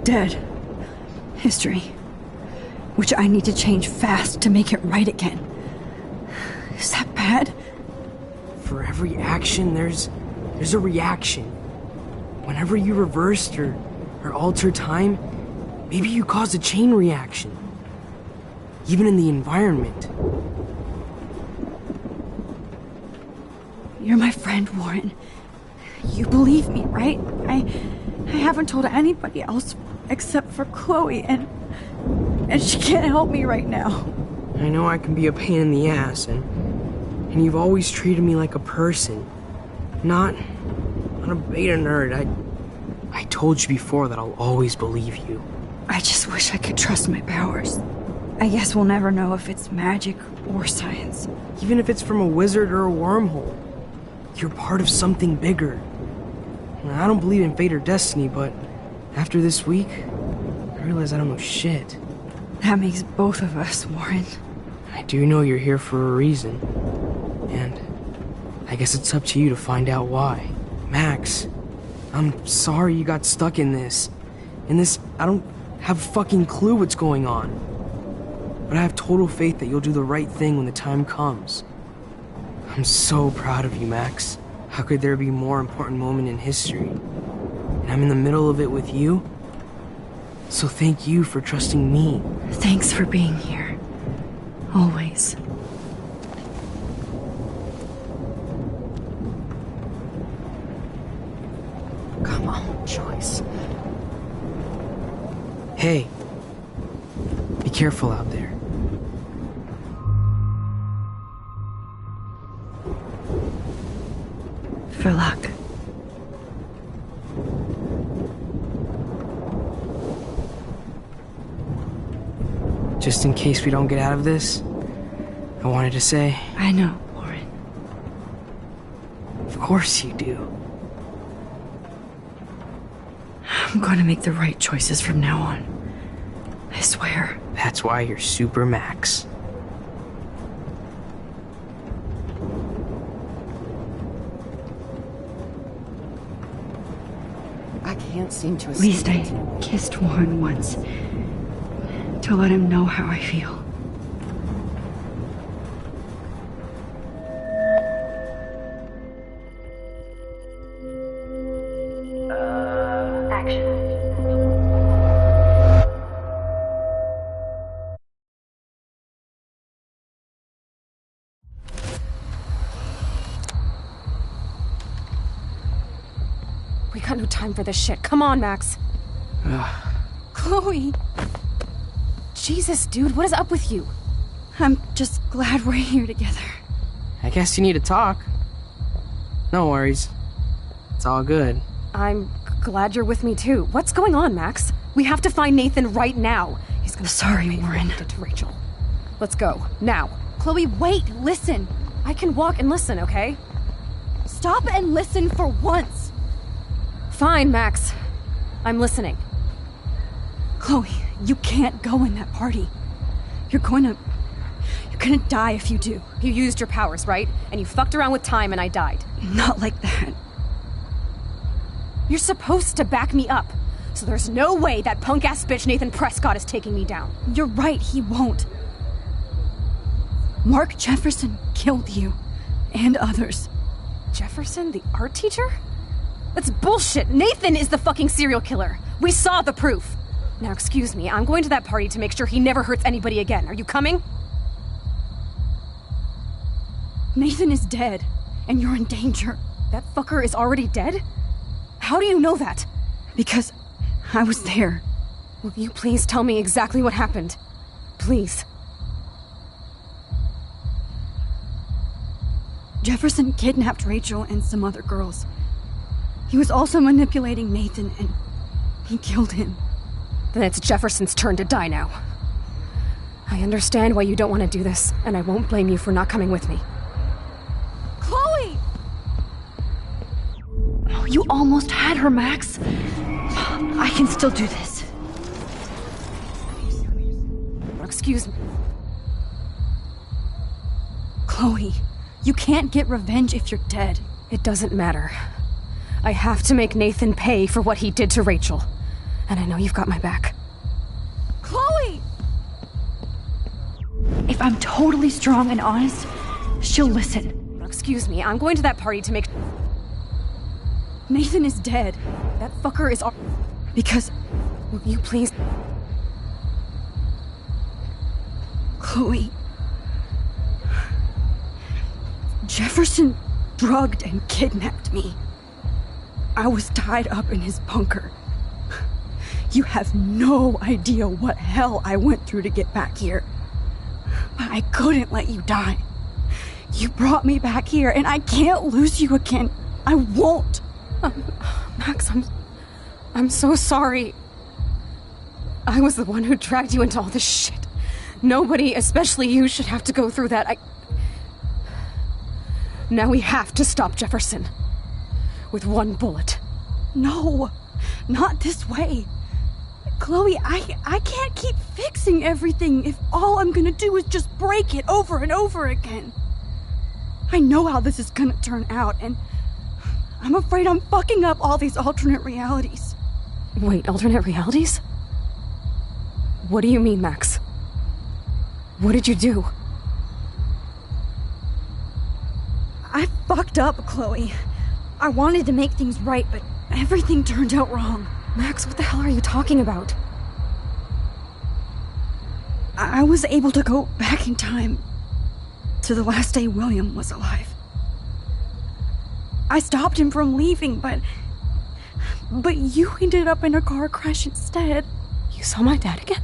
Dead. History. Which I need to change fast to make it right again. Is that bad? For every action, there's a reaction. Whenever you reversed or altered time, maybe you caused a chain reaction. Even in the environment. You're my friend, Warren. You believe me, right? I haven't told anybody else except for Chloe, and she can't help me right now. I know I can be a pain in the ass, and you've always treated me like a person, not a beta nerd. I told you before that I'll always believe you. I just wish I could trust my powers. I guess we'll never know if it's magic or science. Even if it's from a wizard or a wormhole, you're part of something bigger. I don't believe in fate or destiny, but after this week, I realize I don't know shit. That makes both of us, Warren. I do know you're here for a reason. And I guess it's up to you to find out why. Max, I'm sorry you got stuck in this. I don't have a fucking clue what's going on. But I have total faith that you'll do the right thing when the time comes. I'm so proud of you, Max. How could there be a more important moment in history? And I'm in the middle of it with you? So thank you for trusting me. Thanks for being here. Always. Come on, Joyce. Hey, be careful out there. For luck. Just in case we don't get out of this, I wanted to say... I know, Warren. Of course you do. I'm going to make the right choices from now on. I swear. That's why you're Super Max. I can't seem to... At least I kissed Warren once. To let him know how I feel. We got no time for this shit. Come on, Max. Chloe! Jesus, dude, what is up with you? I'm just glad we're here together. I guess you need to talk. No worries. It's all good. I'm glad you're with me too. What's going on, Max? We have to find Nathan right now. He's gonna Sorry, Warren. Did to Rachel. Let's go now. Chloe, wait! Listen. I can walk and listen, okay? Stop and listen for once. Fine, Max. I'm listening. Chloe, you can't go in that party. You're gonna die if you do. You used your powers, right? And you fucked around with time and I died. Not like that. You're supposed to back me up. So there's no way that punk-ass bitch Nathan Prescott is taking me down. You're right, he won't. Mark Jefferson killed you. And others. Jefferson, the art teacher? That's bullshit. Nathan is the fucking serial killer. We saw the proof. Now, excuse me, I'm going to that party to make sure he never hurts anybody again. Are you coming? Nathan is dead, and you're in danger. That fucker is already dead? How do you know that? Because I was there. Will you please tell me exactly what happened? Please. Jefferson kidnapped Rachel and some other girls. He was also manipulating Nathan, and he killed him. Then it's Jefferson's turn to die now. I understand why you don't want to do this, and I won't blame you for not coming with me. Chloe! Oh, you almost had her, Max. I can still do this. Excuse me. Chloe, you can't get revenge if you're dead. It doesn't matter. I have to make Nathan pay for what he did to Rachel. And I know you've got my back. Chloe! If I'm totally strong and honest, she'll listen. Excuse me, I'm going to that party to make... Nathan is dead. That fucker is... Because... Will you please... Chloe... Jefferson drugged and kidnapped me. I was tied up in his bunker. You have no idea what hell I went through to get back here. But I couldn't let you die. You brought me back here, and I can't lose you again. I won't. Max, I'm so sorry. I was the one who dragged you into all this shit. Nobody, especially you, should have to go through that. Now we have to stop Jefferson. With one bullet. No, not this way. Chloe, I can't keep fixing everything if all I'm gonna do is just break it over and over again. I know how this is gonna turn out, and I'm afraid I'm fucking up all these alternate realities. Wait, alternate realities? What do you mean, Max? What did you do? I fucked up, Chloe. I wanted to make things right, but everything turned out wrong. Max, what the hell are you talking about? I was able to go back in time to the last day William was alive. I stopped him from leaving, but you ended up in a car crash instead. You saw my dad again?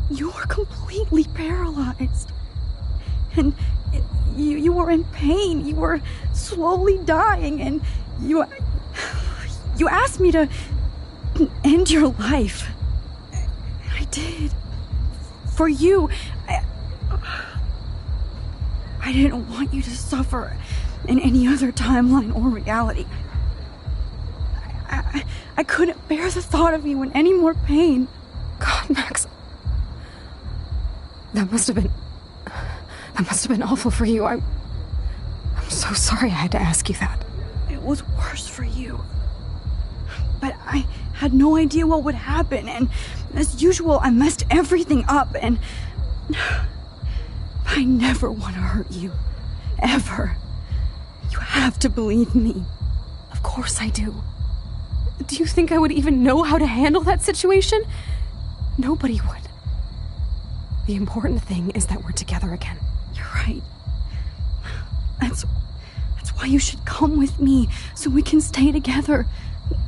You were completely paralyzed. And you were in pain. You were slowly dying, and you asked me to end your life. I did. For you. I didn't want you to suffer in any other timeline or reality. I couldn't bear the thought of you in any more pain. God, Max. That must have been awful for you. I'm so sorry I had to ask you that. It was worse for you. But I had no idea what would happen, and as usual, I messed everything up, and I never want to hurt you. Ever. You have to believe me. Of course I do. Do you think I would even know how to handle that situation? Nobody would. The important thing is that we're together again. You're right. That's why you should come with me, so we can stay together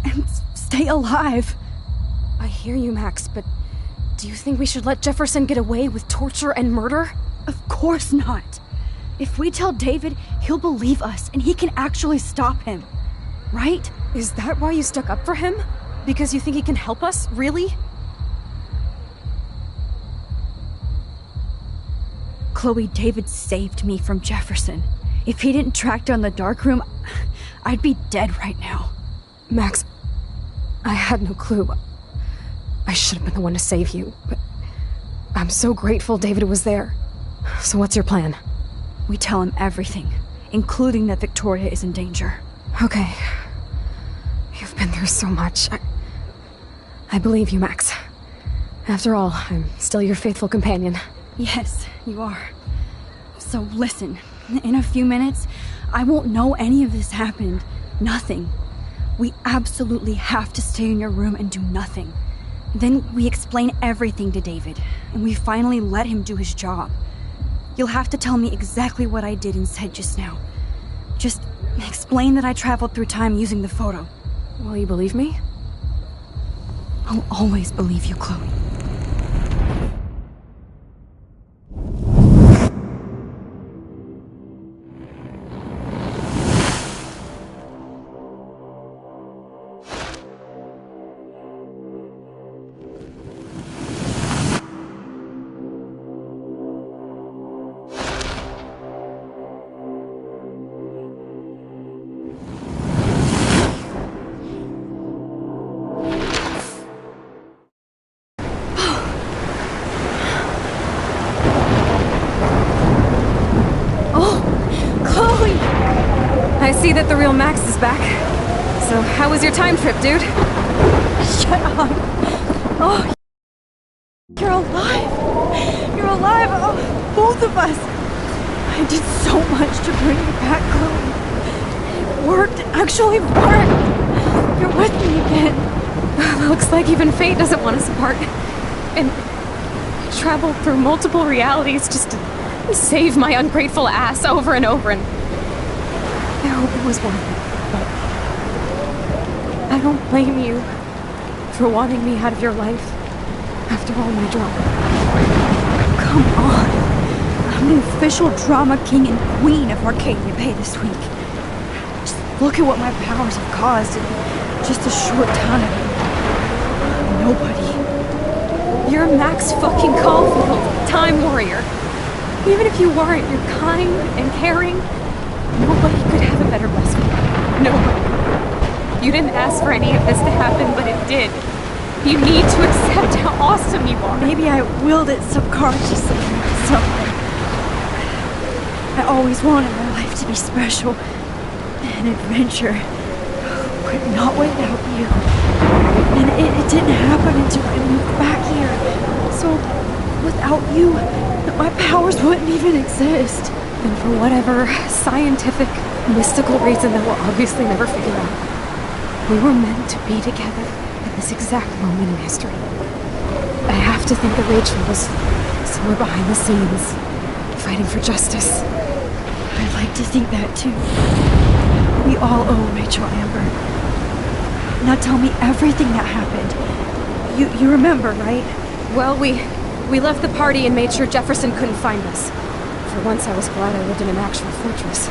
and stay alive. I hear you, Max, but do you think we should let Jefferson get away with torture and murder? Of course not. If we tell David, he'll believe us, and he can actually stop him. Right? Is that why you stuck up for him? Because you think he can help us? Really? Chloe, David saved me from Jefferson. If he didn't track down the darkroom, I'd be dead right now. Max, I had no clue. I should have been the one to save you, but I'm so grateful David was there. So what's your plan? We tell him everything, including that Victoria is in danger. Okay. You've been through so much. I believe you, Max. After all, I'm still your faithful companion. Yes, you are. So listen, in a few minutes, I won't know any of this happened. Nothing. We absolutely have to stay in your room and do nothing. Then we explain everything to David, and we finally let him do his job. You'll have to tell me exactly what I did and said just now. Just explain that I traveled through time using the photo. Will you believe me? I'll always believe you, Chloe. I see that the real Max is back. So, how was your time trip, dude? Shut up. Oh, you're alive. You're alive. Oh, both of us. I did so much to bring you back, Chloe. It worked. It actually worked. You're with me again. Looks like even fate doesn't want us apart. And I traveled through multiple realities just to save my ungrateful ass over and over, and I hope it was worth it, but I don't blame you for wanting me out of your life after all my drama. Come on. I'm the official drama king and queen of Arcadia Bay this week. Just look at what my powers have caused in just a short time. Nobody. You're Max fucking Caulfield, Time Warrior. Even if you weren't, you're kind and caring. Nobody could have a better best friend. Nobody. You didn't ask for any of this to happen, but it did. You need to accept how awesome you are. Maybe I willed it subconsciously. I always wanted my life to be special. An adventure. But not without you. And it didn't happen until I moved back here. So, without you, my powers wouldn't even exist. And for whatever scientific, mystical reason that we'll obviously never figure out. We were meant to be together at this exact moment in history. I have to think that Rachel was somewhere behind the scenes, fighting for justice. I'd like to think that too. We all owe Rachel Amber. Now tell me everything that happened. You remember, right? Well, we left the party and made sure Jefferson couldn't find us. For once, I was glad I lived in an actual fortress.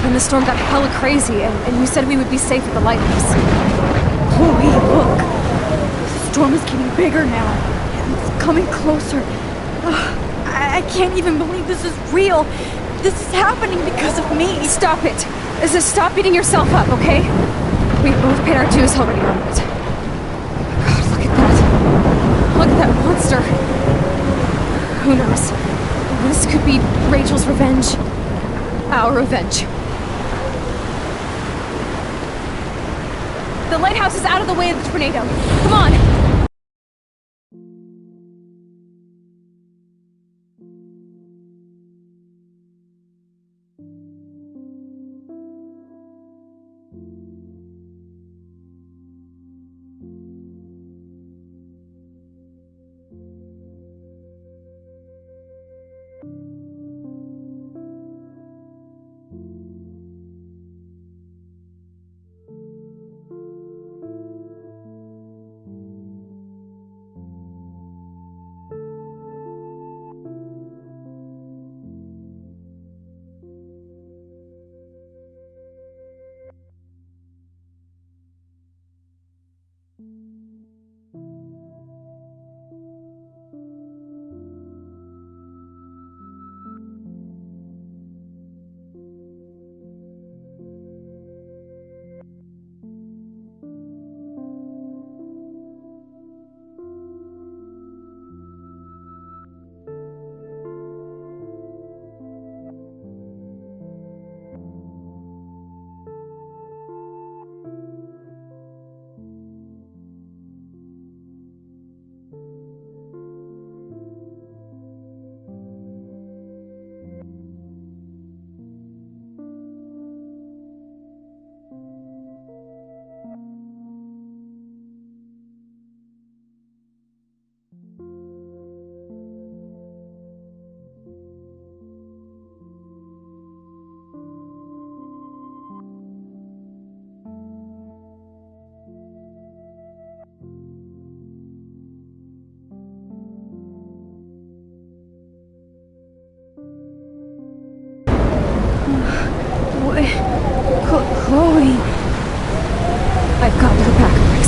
Then the storm got hella crazy, and you said we would be safe at the lighthouse. Chloe, look! The storm is getting bigger now. It's coming closer. I can't even believe this is real. This is happening because of me. Stop it! Stop beating yourself up, okay? We both paid our dues already on it. God, look at that. Look at that monster. Who knows? This could be Rachel's revenge. Our revenge. The lighthouse is out of the way of the tornado. Come on! Chloe. I've got your back, Max.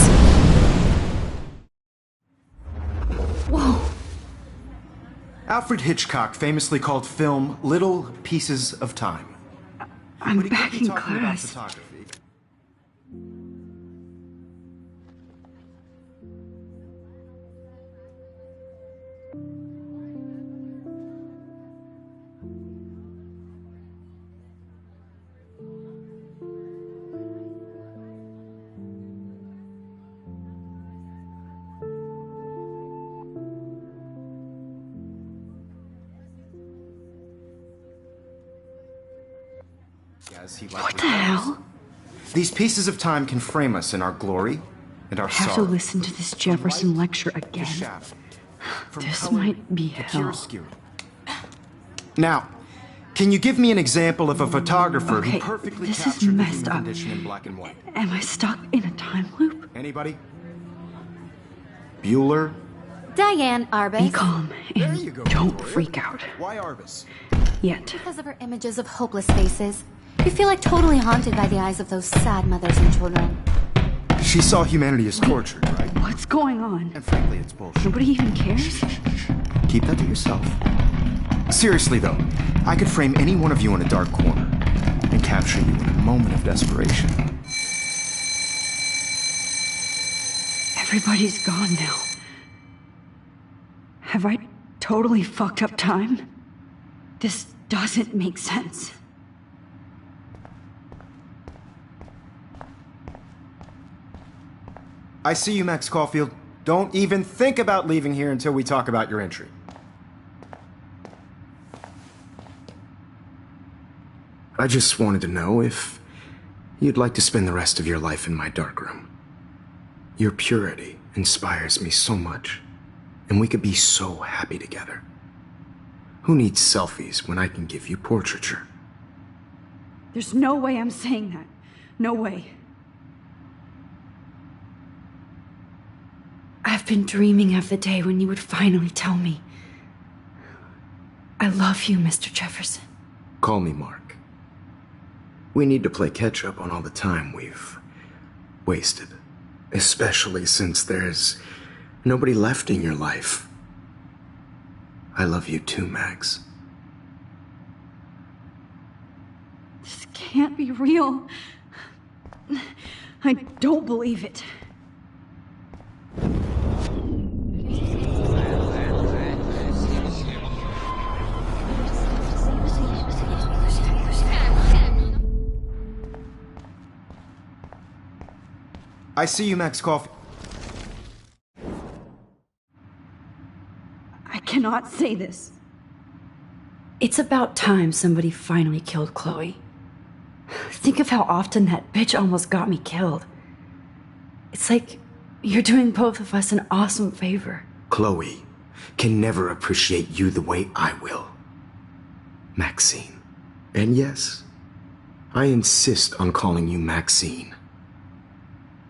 Whoa. Alfred Hitchcock famously called film little pieces of time. I'm back in class. What the hell? These pieces of time can frame us in our glory and our I have sorrow. to listen to this Jefferson lecture again. This might be hell. Now, can you give me an example of a photographer Okay, who perfectly this is captured the messed human up. condition in black and white? Am I stuck in a time loop? Anybody? Bueller? Diane Arbus. Be calm and don't freak out. Why Arbus? Yet. Because of her images of hopeless faces. You feel like totally haunted by the eyes of those sad mothers and children. She saw humanity as tortured, right? What's going on? And frankly, it's bullshit. Nobody even cares? Keep that to yourself. Seriously, though, I could frame any one of you in a dark corner and capture you in a moment of desperation. Everybody's gone now. Have I totally fucked up time? This doesn't make sense. I see you, Max Caulfield. Don't even think about leaving here until we talk about your entry. I just wanted to know if you'd like to spend the rest of your life in my darkroom. Your purity inspires me so much, and we could be so happy together. Who needs selfies when I can give you portraiture? There's no way I'm saying that. No way. I've been dreaming of the day when you would finally tell me, I love you, Mr. Jefferson. Call me Mark. We need to play catch-up on all the time we've wasted. Especially since there's nobody left in your life. I love you too, Max. This can't be real. I don't believe it. I see you, Max Coffee. I cannot say this. It's about time somebody finally killed Chloe. Think of how often that bitch almost got me killed. It's like you're doing both of us an awesome favor. Chloe can never appreciate you the way I will. Maxine. And yes, I insist on calling you Maxine.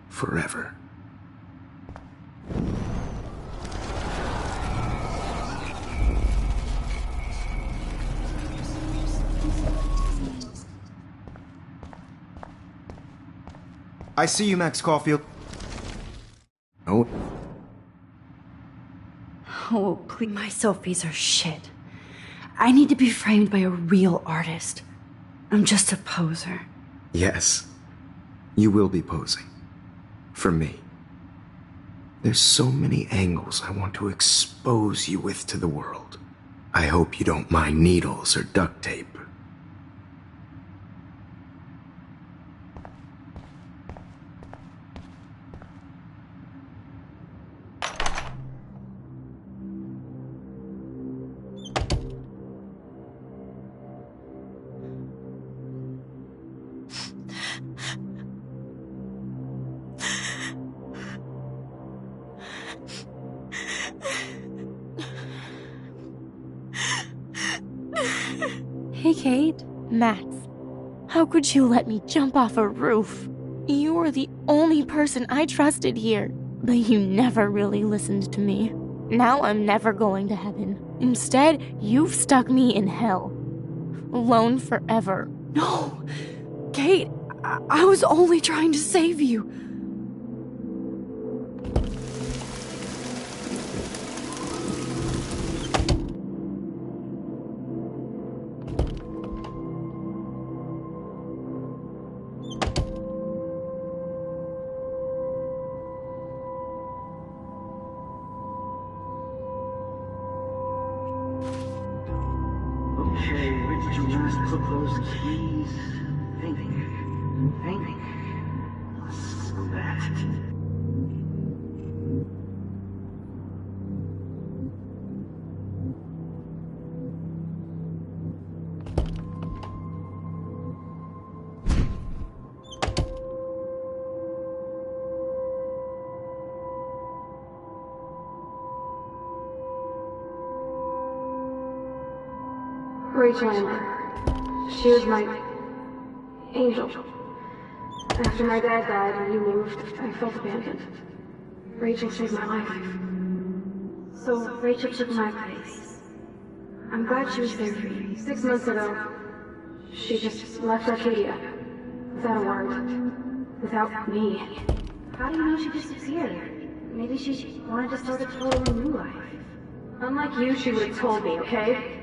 Forever. I see you, Max Caulfield. Oh. Oh, please. My selfies are shit. I need to be framed by a real artist. I'm just a poser. Yes. You will be posing. For me. There's so many angles I want to expose you with to the world. I hope you don't mind needles or duct tape. Hey, Kate. Max. How could you let me jump off a roof? You were the only person I trusted here, but you never really listened to me. Now I'm never going to heaven. Instead, you've stuck me in hell. Alone forever. No! Kate, I was only trying to save you. Okay, which do you last put those keys? Thinking. So that. Rachel Amber. She was my angel. After my dad died and you moved, I felt abandoned. Rachel saved my life. So Rachel took my place. I'm glad she was there for you. 6 months ago, she just left Arcadia. Without a word. Without me. How do you know she disappeared? Maybe she wanted to start a totally new life. Unlike you, she would have told me, okay?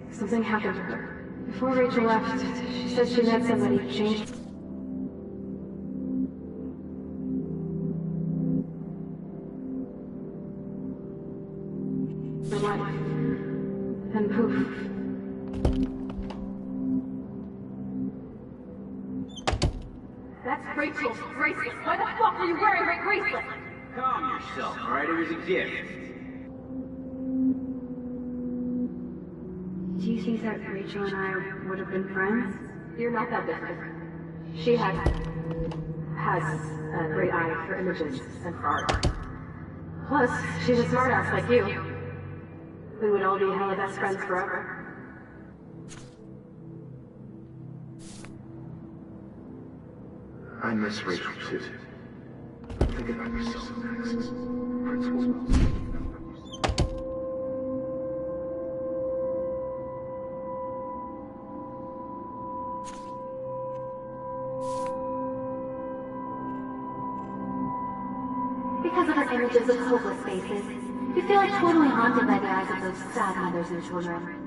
Something happened to her. Before Rachel left, she said she met somebody who changed her life. And poof. That's Rachel's bracelet. Why the fuck were you wearing my bracelet? Calm yourself, alright? It was a gift. Do you think that Rachel and I would have been friends You're not that different. She has a great eye for images and for art. Plus, she's a smartass like you. We would all be hella best friends forever. I miss Rachel too. Think about yourself, Max. Principal's well. Because of her images of hopeless faces, you feel like totally haunted by the eyes of those sad mothers and children.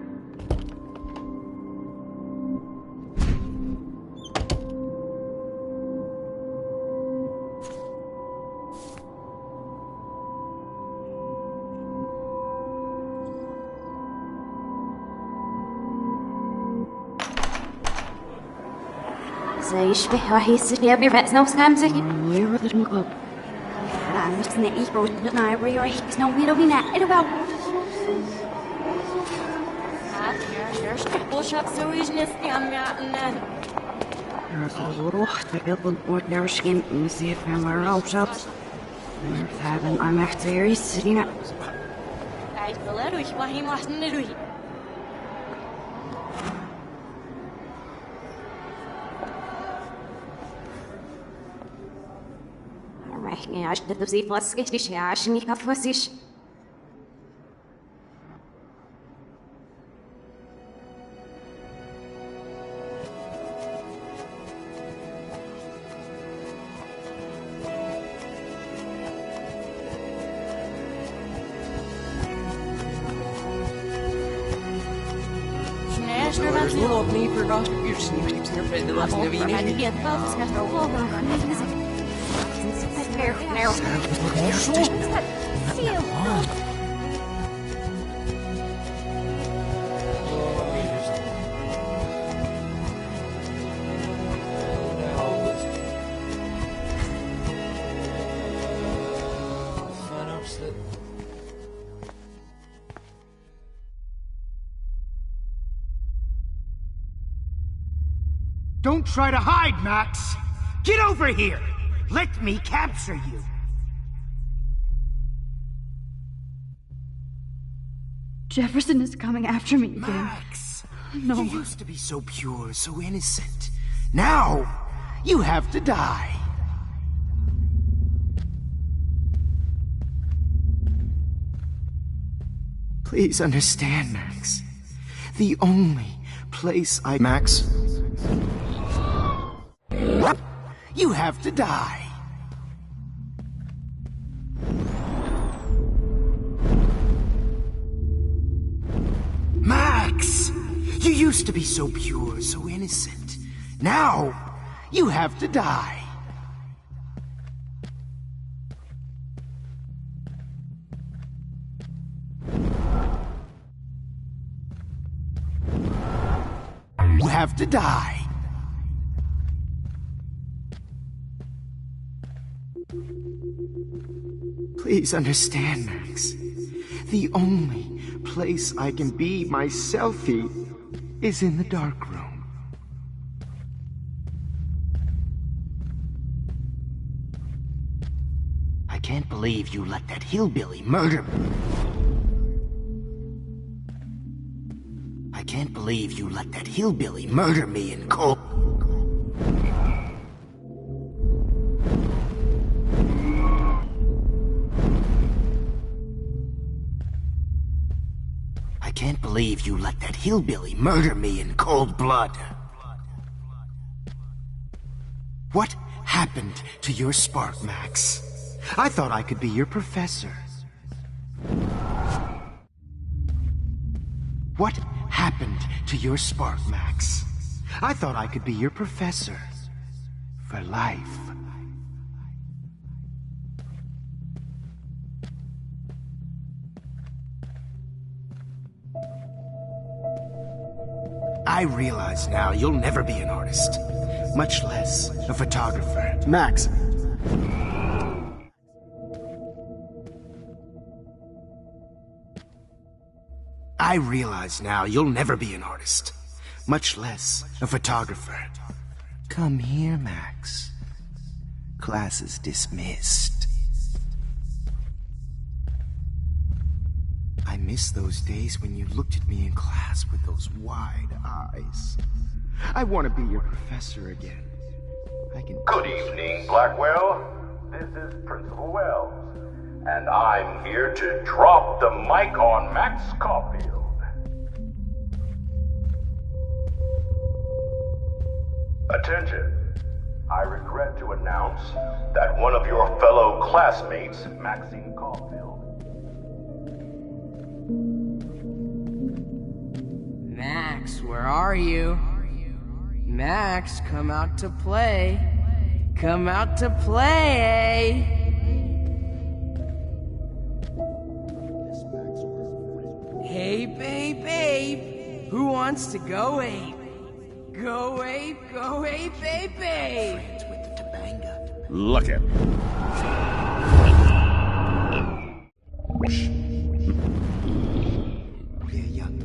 زي شبه وحيس يا بيرفع سنو سامسك ويرد المقلب أنا مستني يبرد ناي ريح سنو بيرو بينا إلو وشاب سويج نسي عم يعقلنا روح تقبل ودرشين نسيف عمر روشات مرتابن I'm احتيري سرينا عيد بلاد ويحوهي محسن نروي رحني عشت تزيف واسكتش عشان يكفوسيش Låt mig för rakt ursnitt när Fred last när vi är. Don't try to hide, Max! Get over here! Let me capture you! Jefferson is coming after me again. Max! No. You used to be so pure, so innocent. Now, you have to die. Please understand, Max. The only place I... Max? You have to die. Max! You used to be so pure, so innocent. Now, you have to die. You have to die. Please understand, Max. The only place I can be myself is in the dark room. I can't believe you let that hillbilly murder me. I can't believe you let that hillbilly murder me in cold... I can't believe you let that hillbilly murder me in cold blood. What happened to your spark, Max? I thought I could be your professor. What happened to your spark, Max? I thought I could be your professor. For life. I realize now you'll never be an artist, much less a photographer. Max. I realize now you'll never be an artist, much less a photographer. Come here, Max. Class is dismissed. I miss those days when you looked at me in class with those wide eyes. I want to be your professor again. Good evening, Blackwell. This is Principal Wells, and I'm here to drop the mic on Max Caulfield. Attention. I regret to announce that one of your fellow classmates, Maxine Caulfield. Max, where are you? Max, come out to play. Come out to play. Hey, babe, babe. Who wants to go ape? Go ape, babe, babe. Look at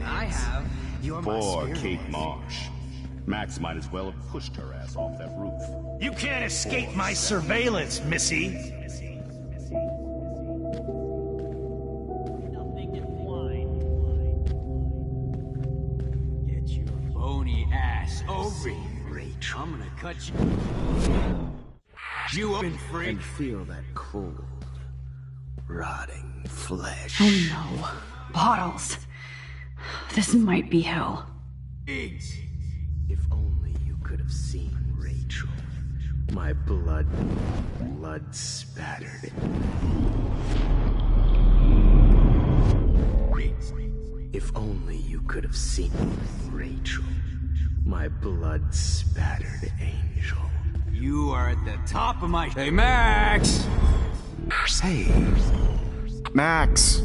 I have. Poor Kate Marsh. Max might as well have pushed her ass off that roof. You can't escape my surveillance, Missy. Get your bony ass over here, Rachel. I'm gonna cut you open, freak. And feel that cold, rotting flesh. Oh no. Bottles. This might be hell. If only you could have seen Rachel. My blood spattered. If only you could have seen Rachel. My blood spattered angel. You are at the top of my... Hey, Max! Hey. Max.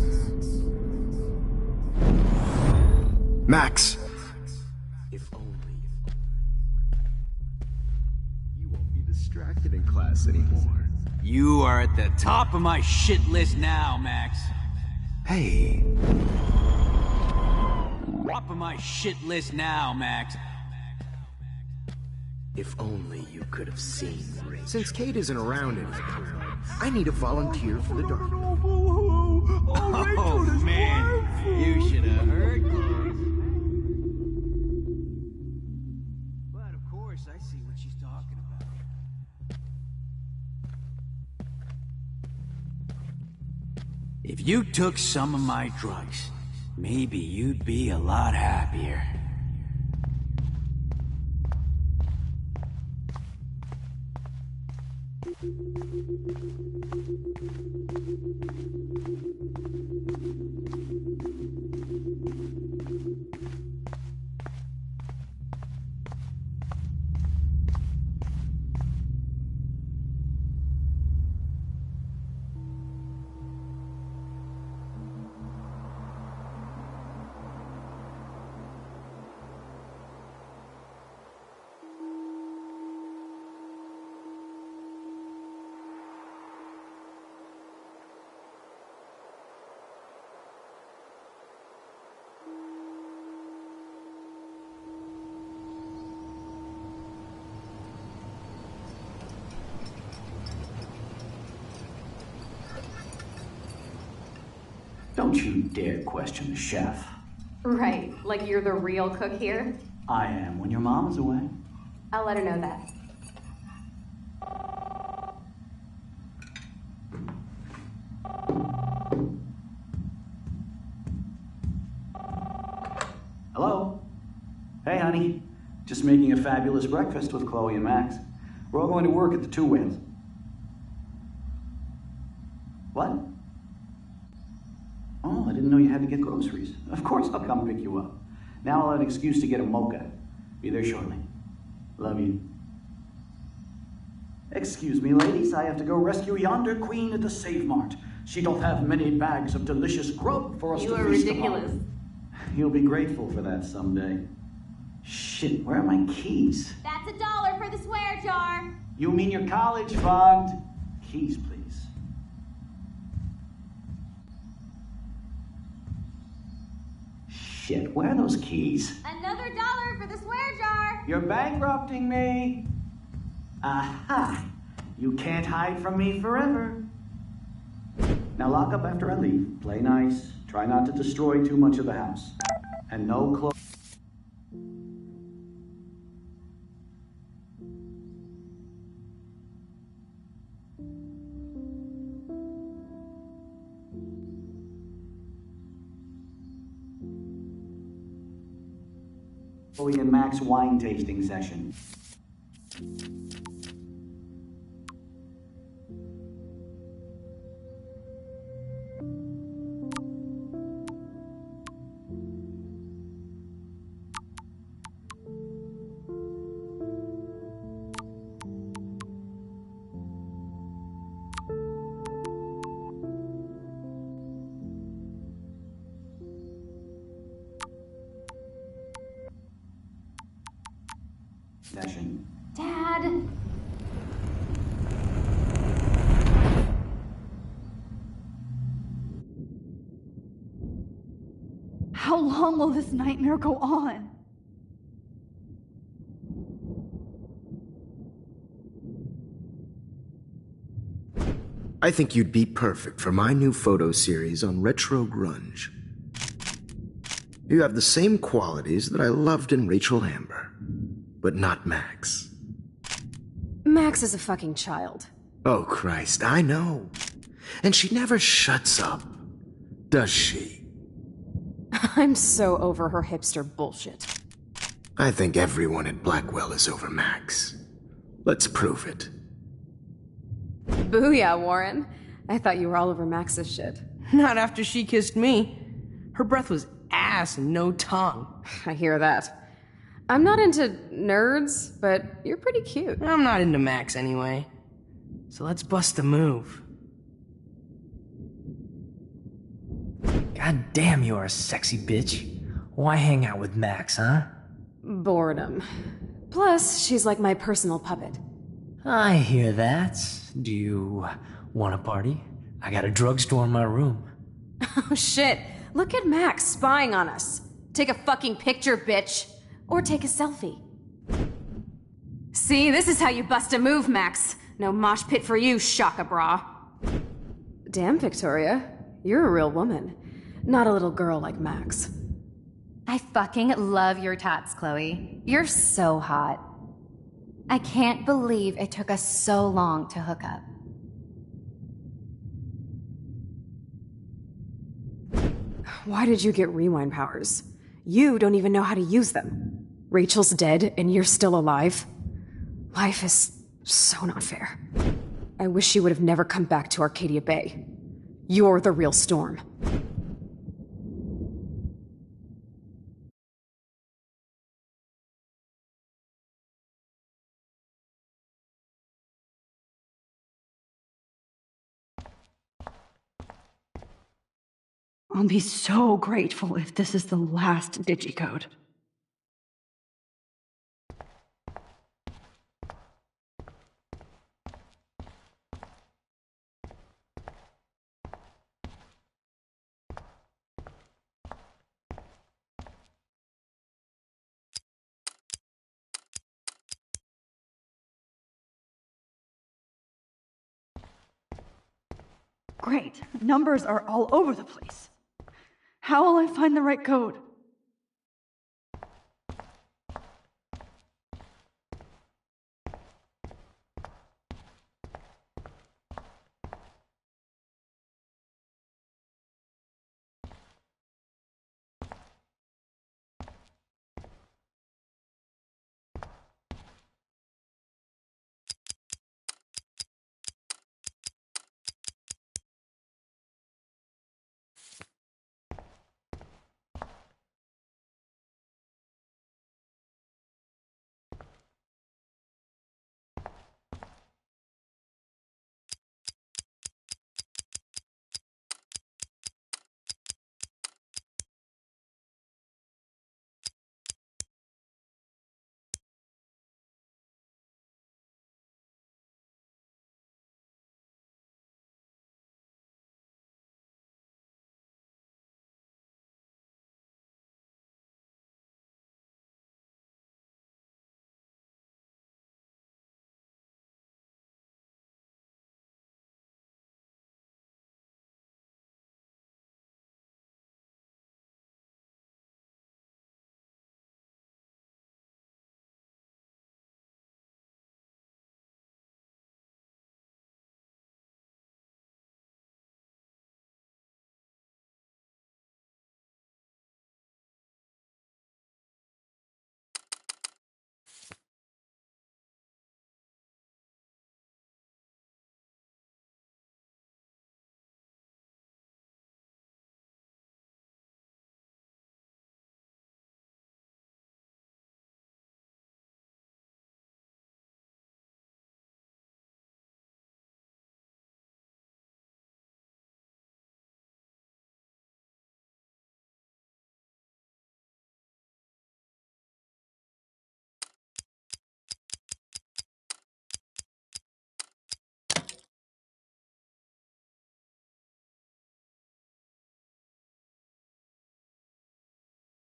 Max. If only you won't be distracted in class anymore. You are at the top of my shit list now, Max. Hey. Top of my shit list now, Max. If only you could have seen Rachel. Since Kate isn't around anymore, I need a volunteer for the dark. Oh, man. You should have heard. But of course, I see what she's talking about. If you took some of my drugs, maybe you'd be a lot happier. Don't you dare question the chef. Right, like you're the real cook here? I am when your mom is away. I'll let her know that. Hello? Hey, honey. Just making a fabulous breakfast with Chloe and Max. We're all going to work at the Two Whales. What? Oh, I didn't know you had to get groceries. Of course I'll come pick you up. Now I'll have an excuse to get a mocha. Be there shortly. Love you. Excuse me, ladies. I have to go rescue yonder queen at the Save Mart. She doth have many bags of delicious grub for us to feast upon. You are ridiculous. You'll be grateful for that someday. Shit, where are my keys? That's $1 for the swear jar. You mean your college fund? Keys, please. Shit, where are those keys? Another $1 for the swear jar! You're bankrupting me! Aha! You can't hide from me forever. Now lock up after I leave. Play nice. Try not to destroy too much of the house. And no clothes. Chloe and Max wine tasting session. Session. Dad! How long will this nightmare go on? I think you'd be perfect for my new photo series on retro grunge. You have the same qualities that I loved in Rachel Amber, but not Max. Max is a fucking child. Oh, Christ, I know. And she never shuts up, does she? I'm so over her hipster bullshit. I think everyone at Blackwell is over Max. Let's prove it. Booyah, Warren. I thought you were all over Max's shit. Not after she kissed me. Her breath was ass and no tongue. I hear that. I'm not into nerds, but you're pretty cute. I'm not into Max anyway. So let's bust a move. God damn, you're a sexy bitch. Why hang out with Max, huh? Boredom. Plus, she's like my personal puppet. I hear that. Do you want a party? I got a drugstore in my room. Oh shit. Look at Max spying on us. Take a fucking picture, bitch. Or take a selfie. See, this is how you bust a move, Max. No mosh pit for you, Shaka Bra. Damn, Victoria. You're a real woman. Not a little girl like Max. I fucking love your tats, Chloe. You're so hot. I can't believe it took us so long to hook up. Why did you get rewind powers? You don't even know how to use them. Rachel's dead and you're still alive. Life is so not fair. I wish she would have never come back to Arcadia Bay. You're the real Storm. I'll be so grateful if this is the last digicode. Great. Numbers are all over the place. How will I find the right code?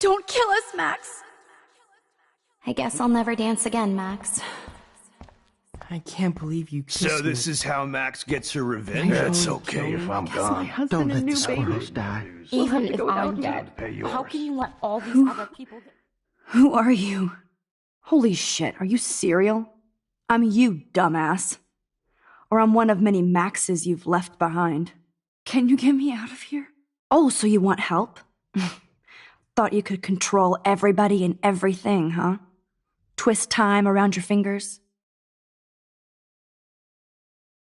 Don't kill us, Max! I guess I'll never dance again, Max. I can't believe you kissed me. So this is how Max gets her revenge? That's okay if I'm gone. Don't let the squirrels die. Even if I'm dead, how can you let all these other people... Who are you? Holy shit, are you serial? I'm you, dumbass. Or I'm one of many Maxes you've left behind. Can you get me out of here? Oh, so you want help? Thought you could control everybody and everything, huh? Twist time around your fingers?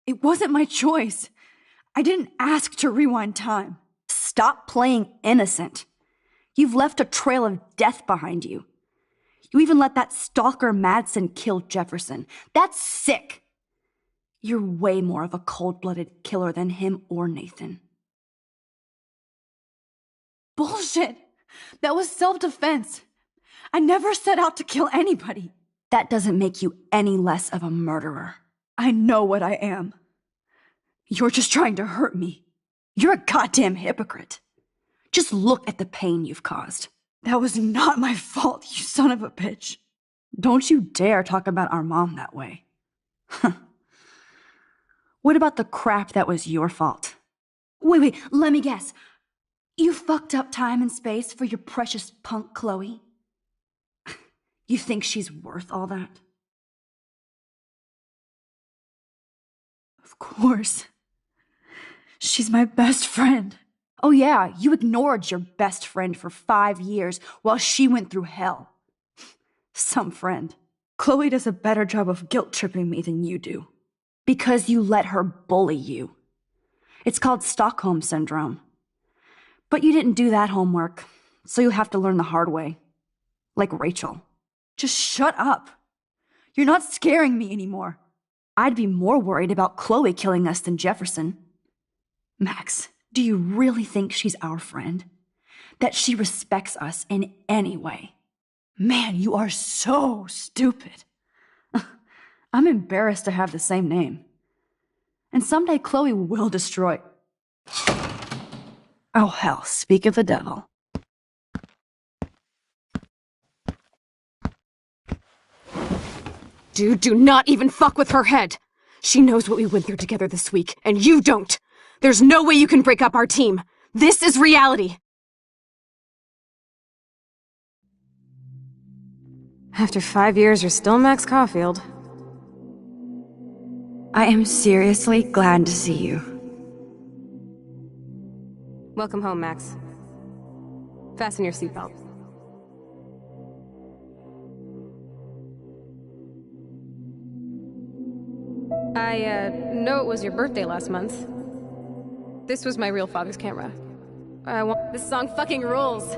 It wasn't my choice. I didn't ask to rewind time. Stop playing innocent. You've left a trail of death behind you. You even let that stalker Madsen kill Jefferson. That's sick. You're way more of a cold-blooded killer than him or Nathan. Bullshit! That was self-defense. I never set out to kill anybody. That doesn't make you any less of a murderer. I know what I am. You're just trying to hurt me. You're a goddamn hypocrite. Just look at the pain you've caused. That was not my fault, you son of a bitch. Don't you dare talk about our mom that way. What about the crap that was your fault? Wait, let me guess. You fucked up time and space for your precious punk Chloe? You think she's worth all that? Of course. She's my best friend. Oh yeah, you ignored your best friend for 5 years while she went through hell. Some friend. Chloe does a better job of guilt-tripping me than you do. Because you let her bully you. It's called Stockholm Syndrome. But you didn't do that homework, so you'll have to learn the hard way. Like Rachel. Just shut up. You're not scaring me anymore. I'd be more worried about Chloe killing us than Jefferson. Max, do you really think she's our friend? That she respects us in any way? Man, you are so stupid. I'm embarrassed to have the same name. And someday Chloe will destroy... Oh hell, speak of the devil. Dude, do not even fuck with her head. She knows what we went through together this week, and you don't. There's no way you can break up our team. This is reality. After 5 years, you're still Max Caulfield. I am seriously glad to see you. Welcome home, Max. Fasten your seatbelt. I know it was your birthday last month. This was my real father's camera. This song fucking rules.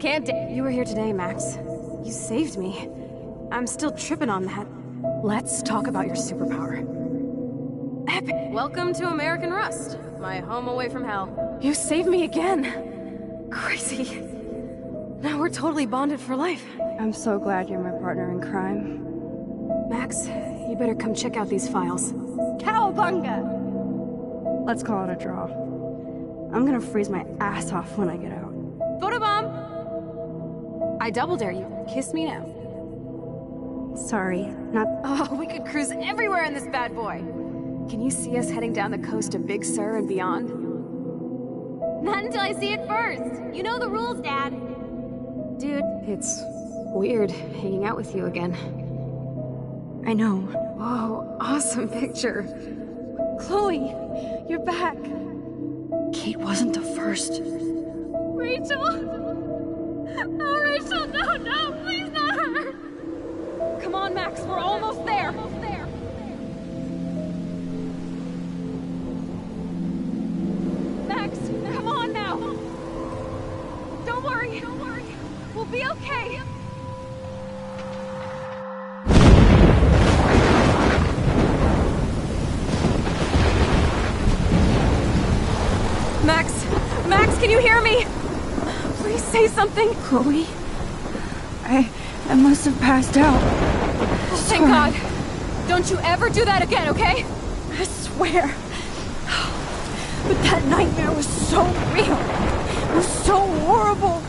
You were here today, Max. You saved me. I'm still tripping on that. Let's talk about your superpower. Epic. Welcome to American Rust, my home away from hell. You saved me again. Crazy. Now we're totally bonded for life. I'm so glad you're my partner in crime. Max, you better come check out these files. Cowabunga! Let's call it a draw. I'm gonna freeze my ass off when I get out. Photobomb! I double dare you. Kiss me now. Sorry, not... Oh, we could cruise everywhere in this bad boy. Can you see us heading down the coast of Big Sur and beyond? Not until I see it first. You know the rules, Dad. Dude, it's weird hanging out with you again. I know. Whoa, awesome picture. Chloe, you're back. Kate wasn't the first. Rachel! Oh, Rachel, no, please not her! Come on, Max, we're almost there. Max, come on now. Don't worry. We'll be okay. Max, can you hear me? Please say something. Chloe? I must have passed out. Thank God. Don't you ever do that again, okay? I swear. But that nightmare was so real. It was so horrible.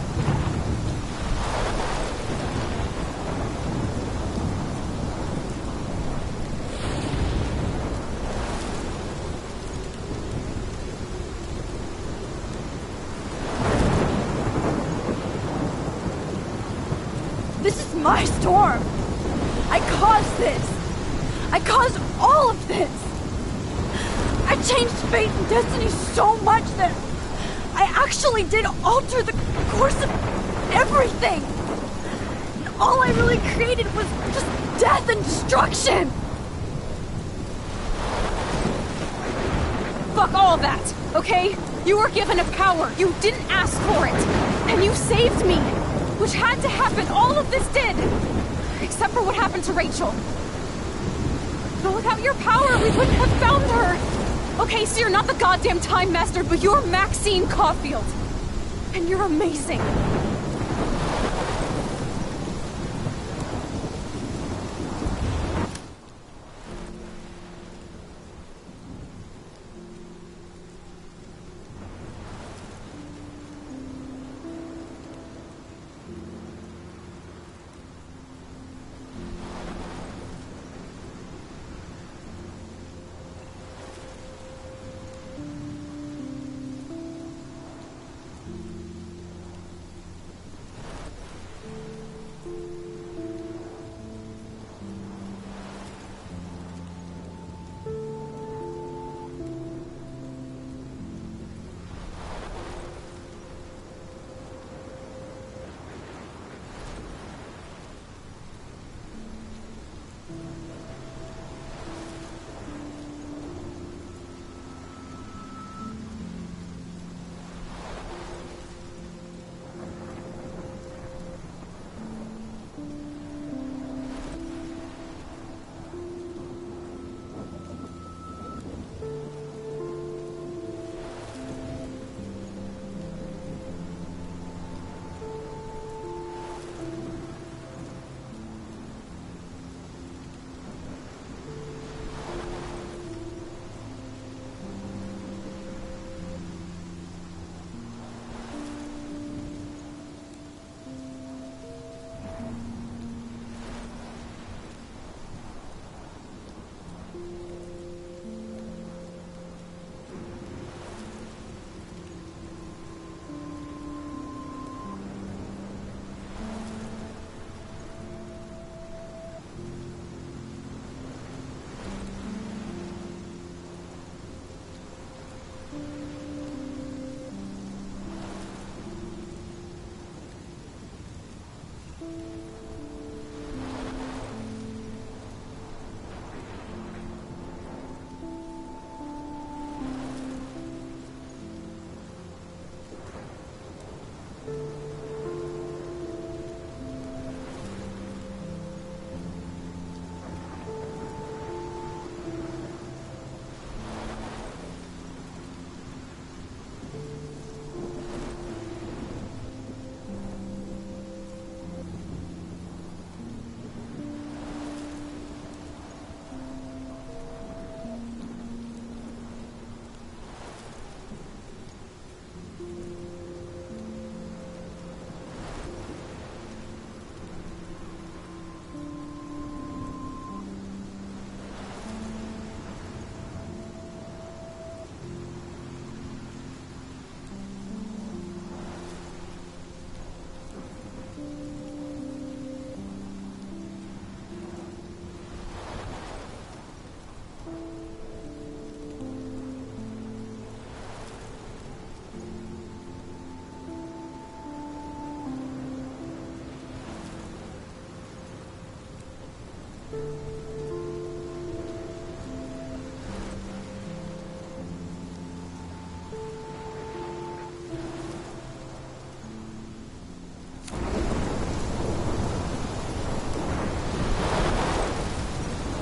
my storm. I caused this. I caused all of this. I changed fate and destiny so much that I actually did alter the course of everything. And all I really created was just death and destruction. Fuck all that, okay? You were given a power. You didn't ask for it. And you saved me. Which had to happen. All of this did. Except for what happened to Rachel. But without your power, we wouldn't have found her. Okay, so you're not the goddamn Time Master, but you're Maxine Caulfield. And you're amazing.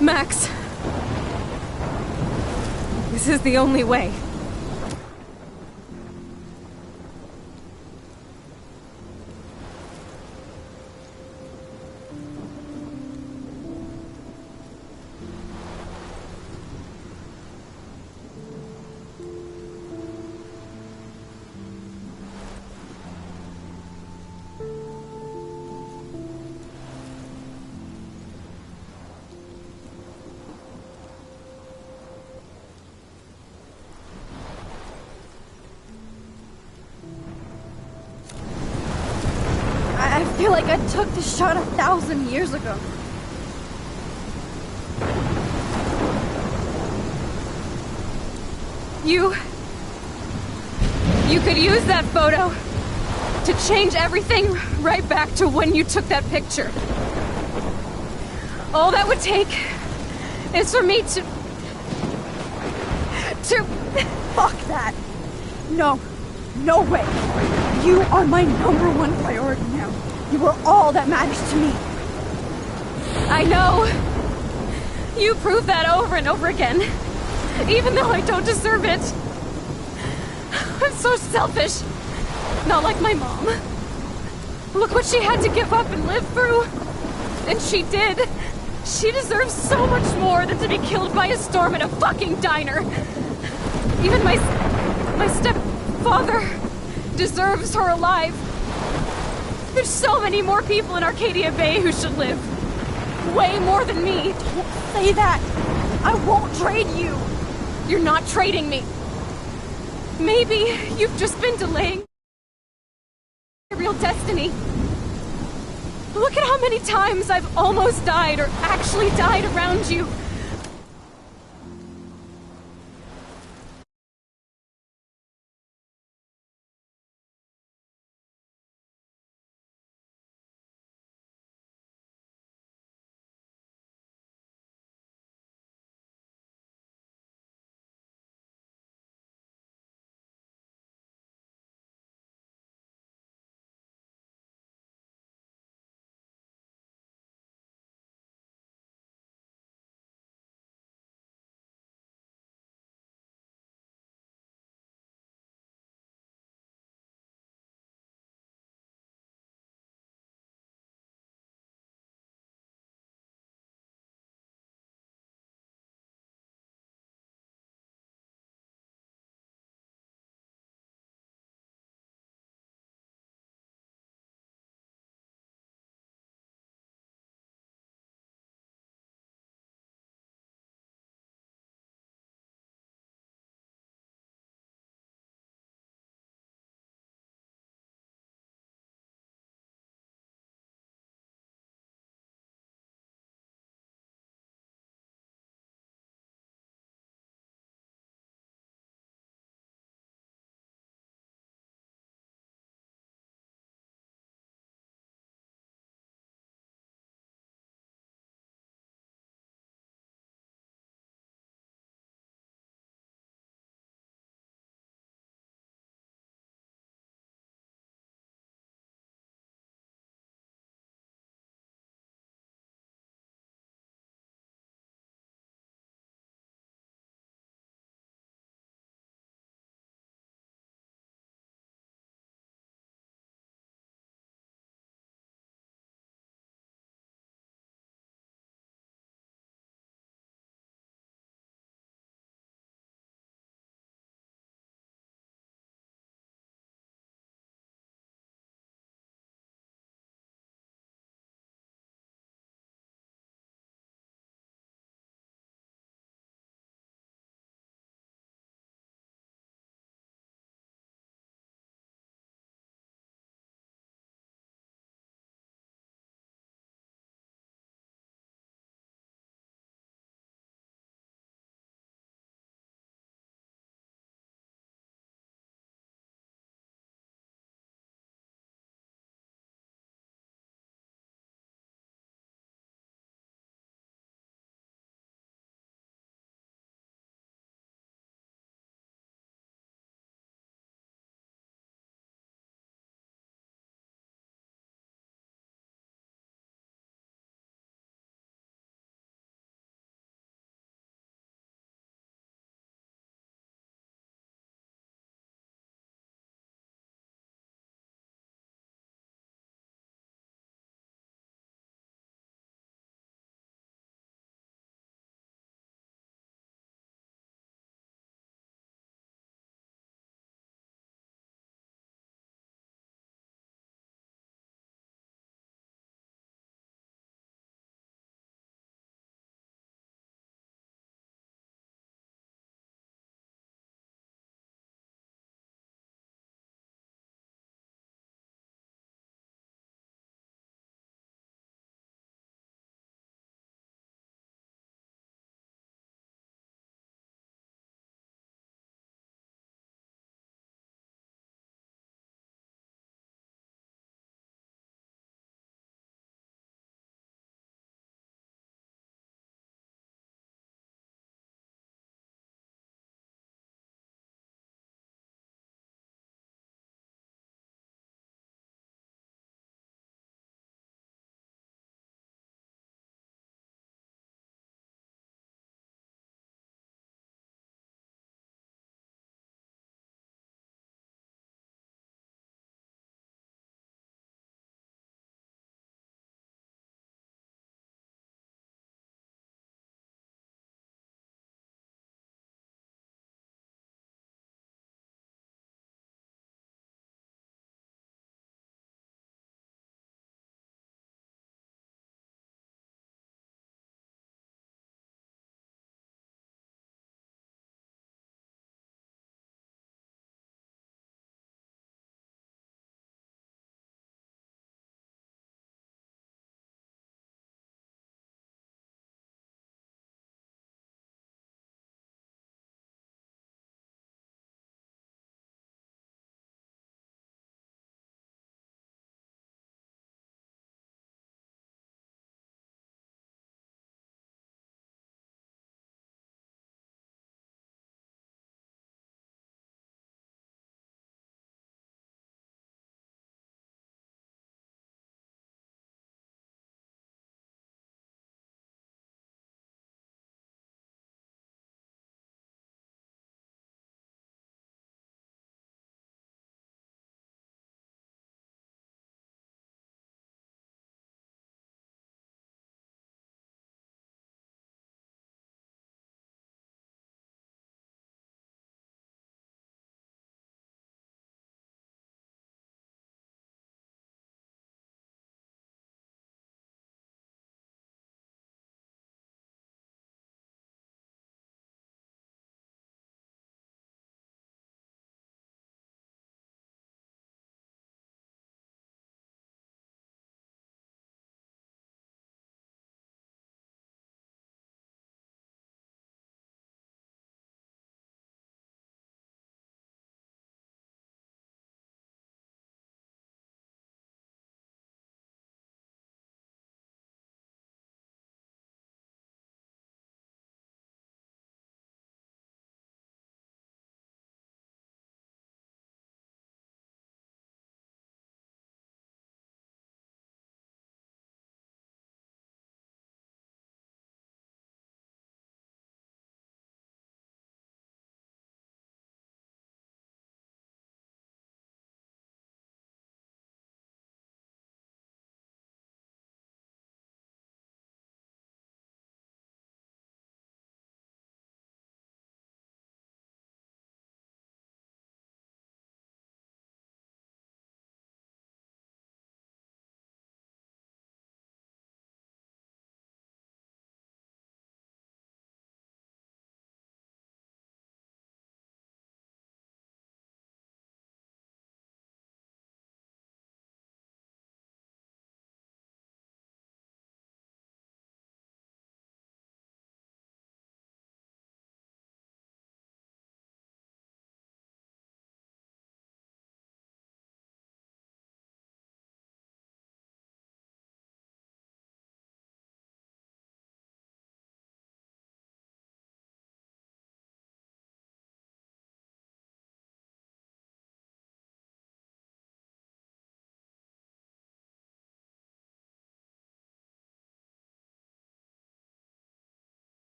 Max. This is the only way. feel like I took the shot 1,000 years ago. You could use that photo to change everything right back to when you took that picture. All that would take is for me to... Fuck that! No. No way. You are my #1 priority now. You are all that matters to me. I know. You prove that over and over again. Even though I don't deserve it. I'm so selfish. Not like my mom. Look what she had to give up and live through. And she did. She deserves so much more than to be killed by a storm in a fucking diner. Even my stepfather deserves her alive. There's so many more people in Arcadia Bay who should live. Way more than me. Don't say that. I won't trade you. You're not trading me. Maybe you've just been delaying your real destiny. Look at how many times I've almost died or actually died around you.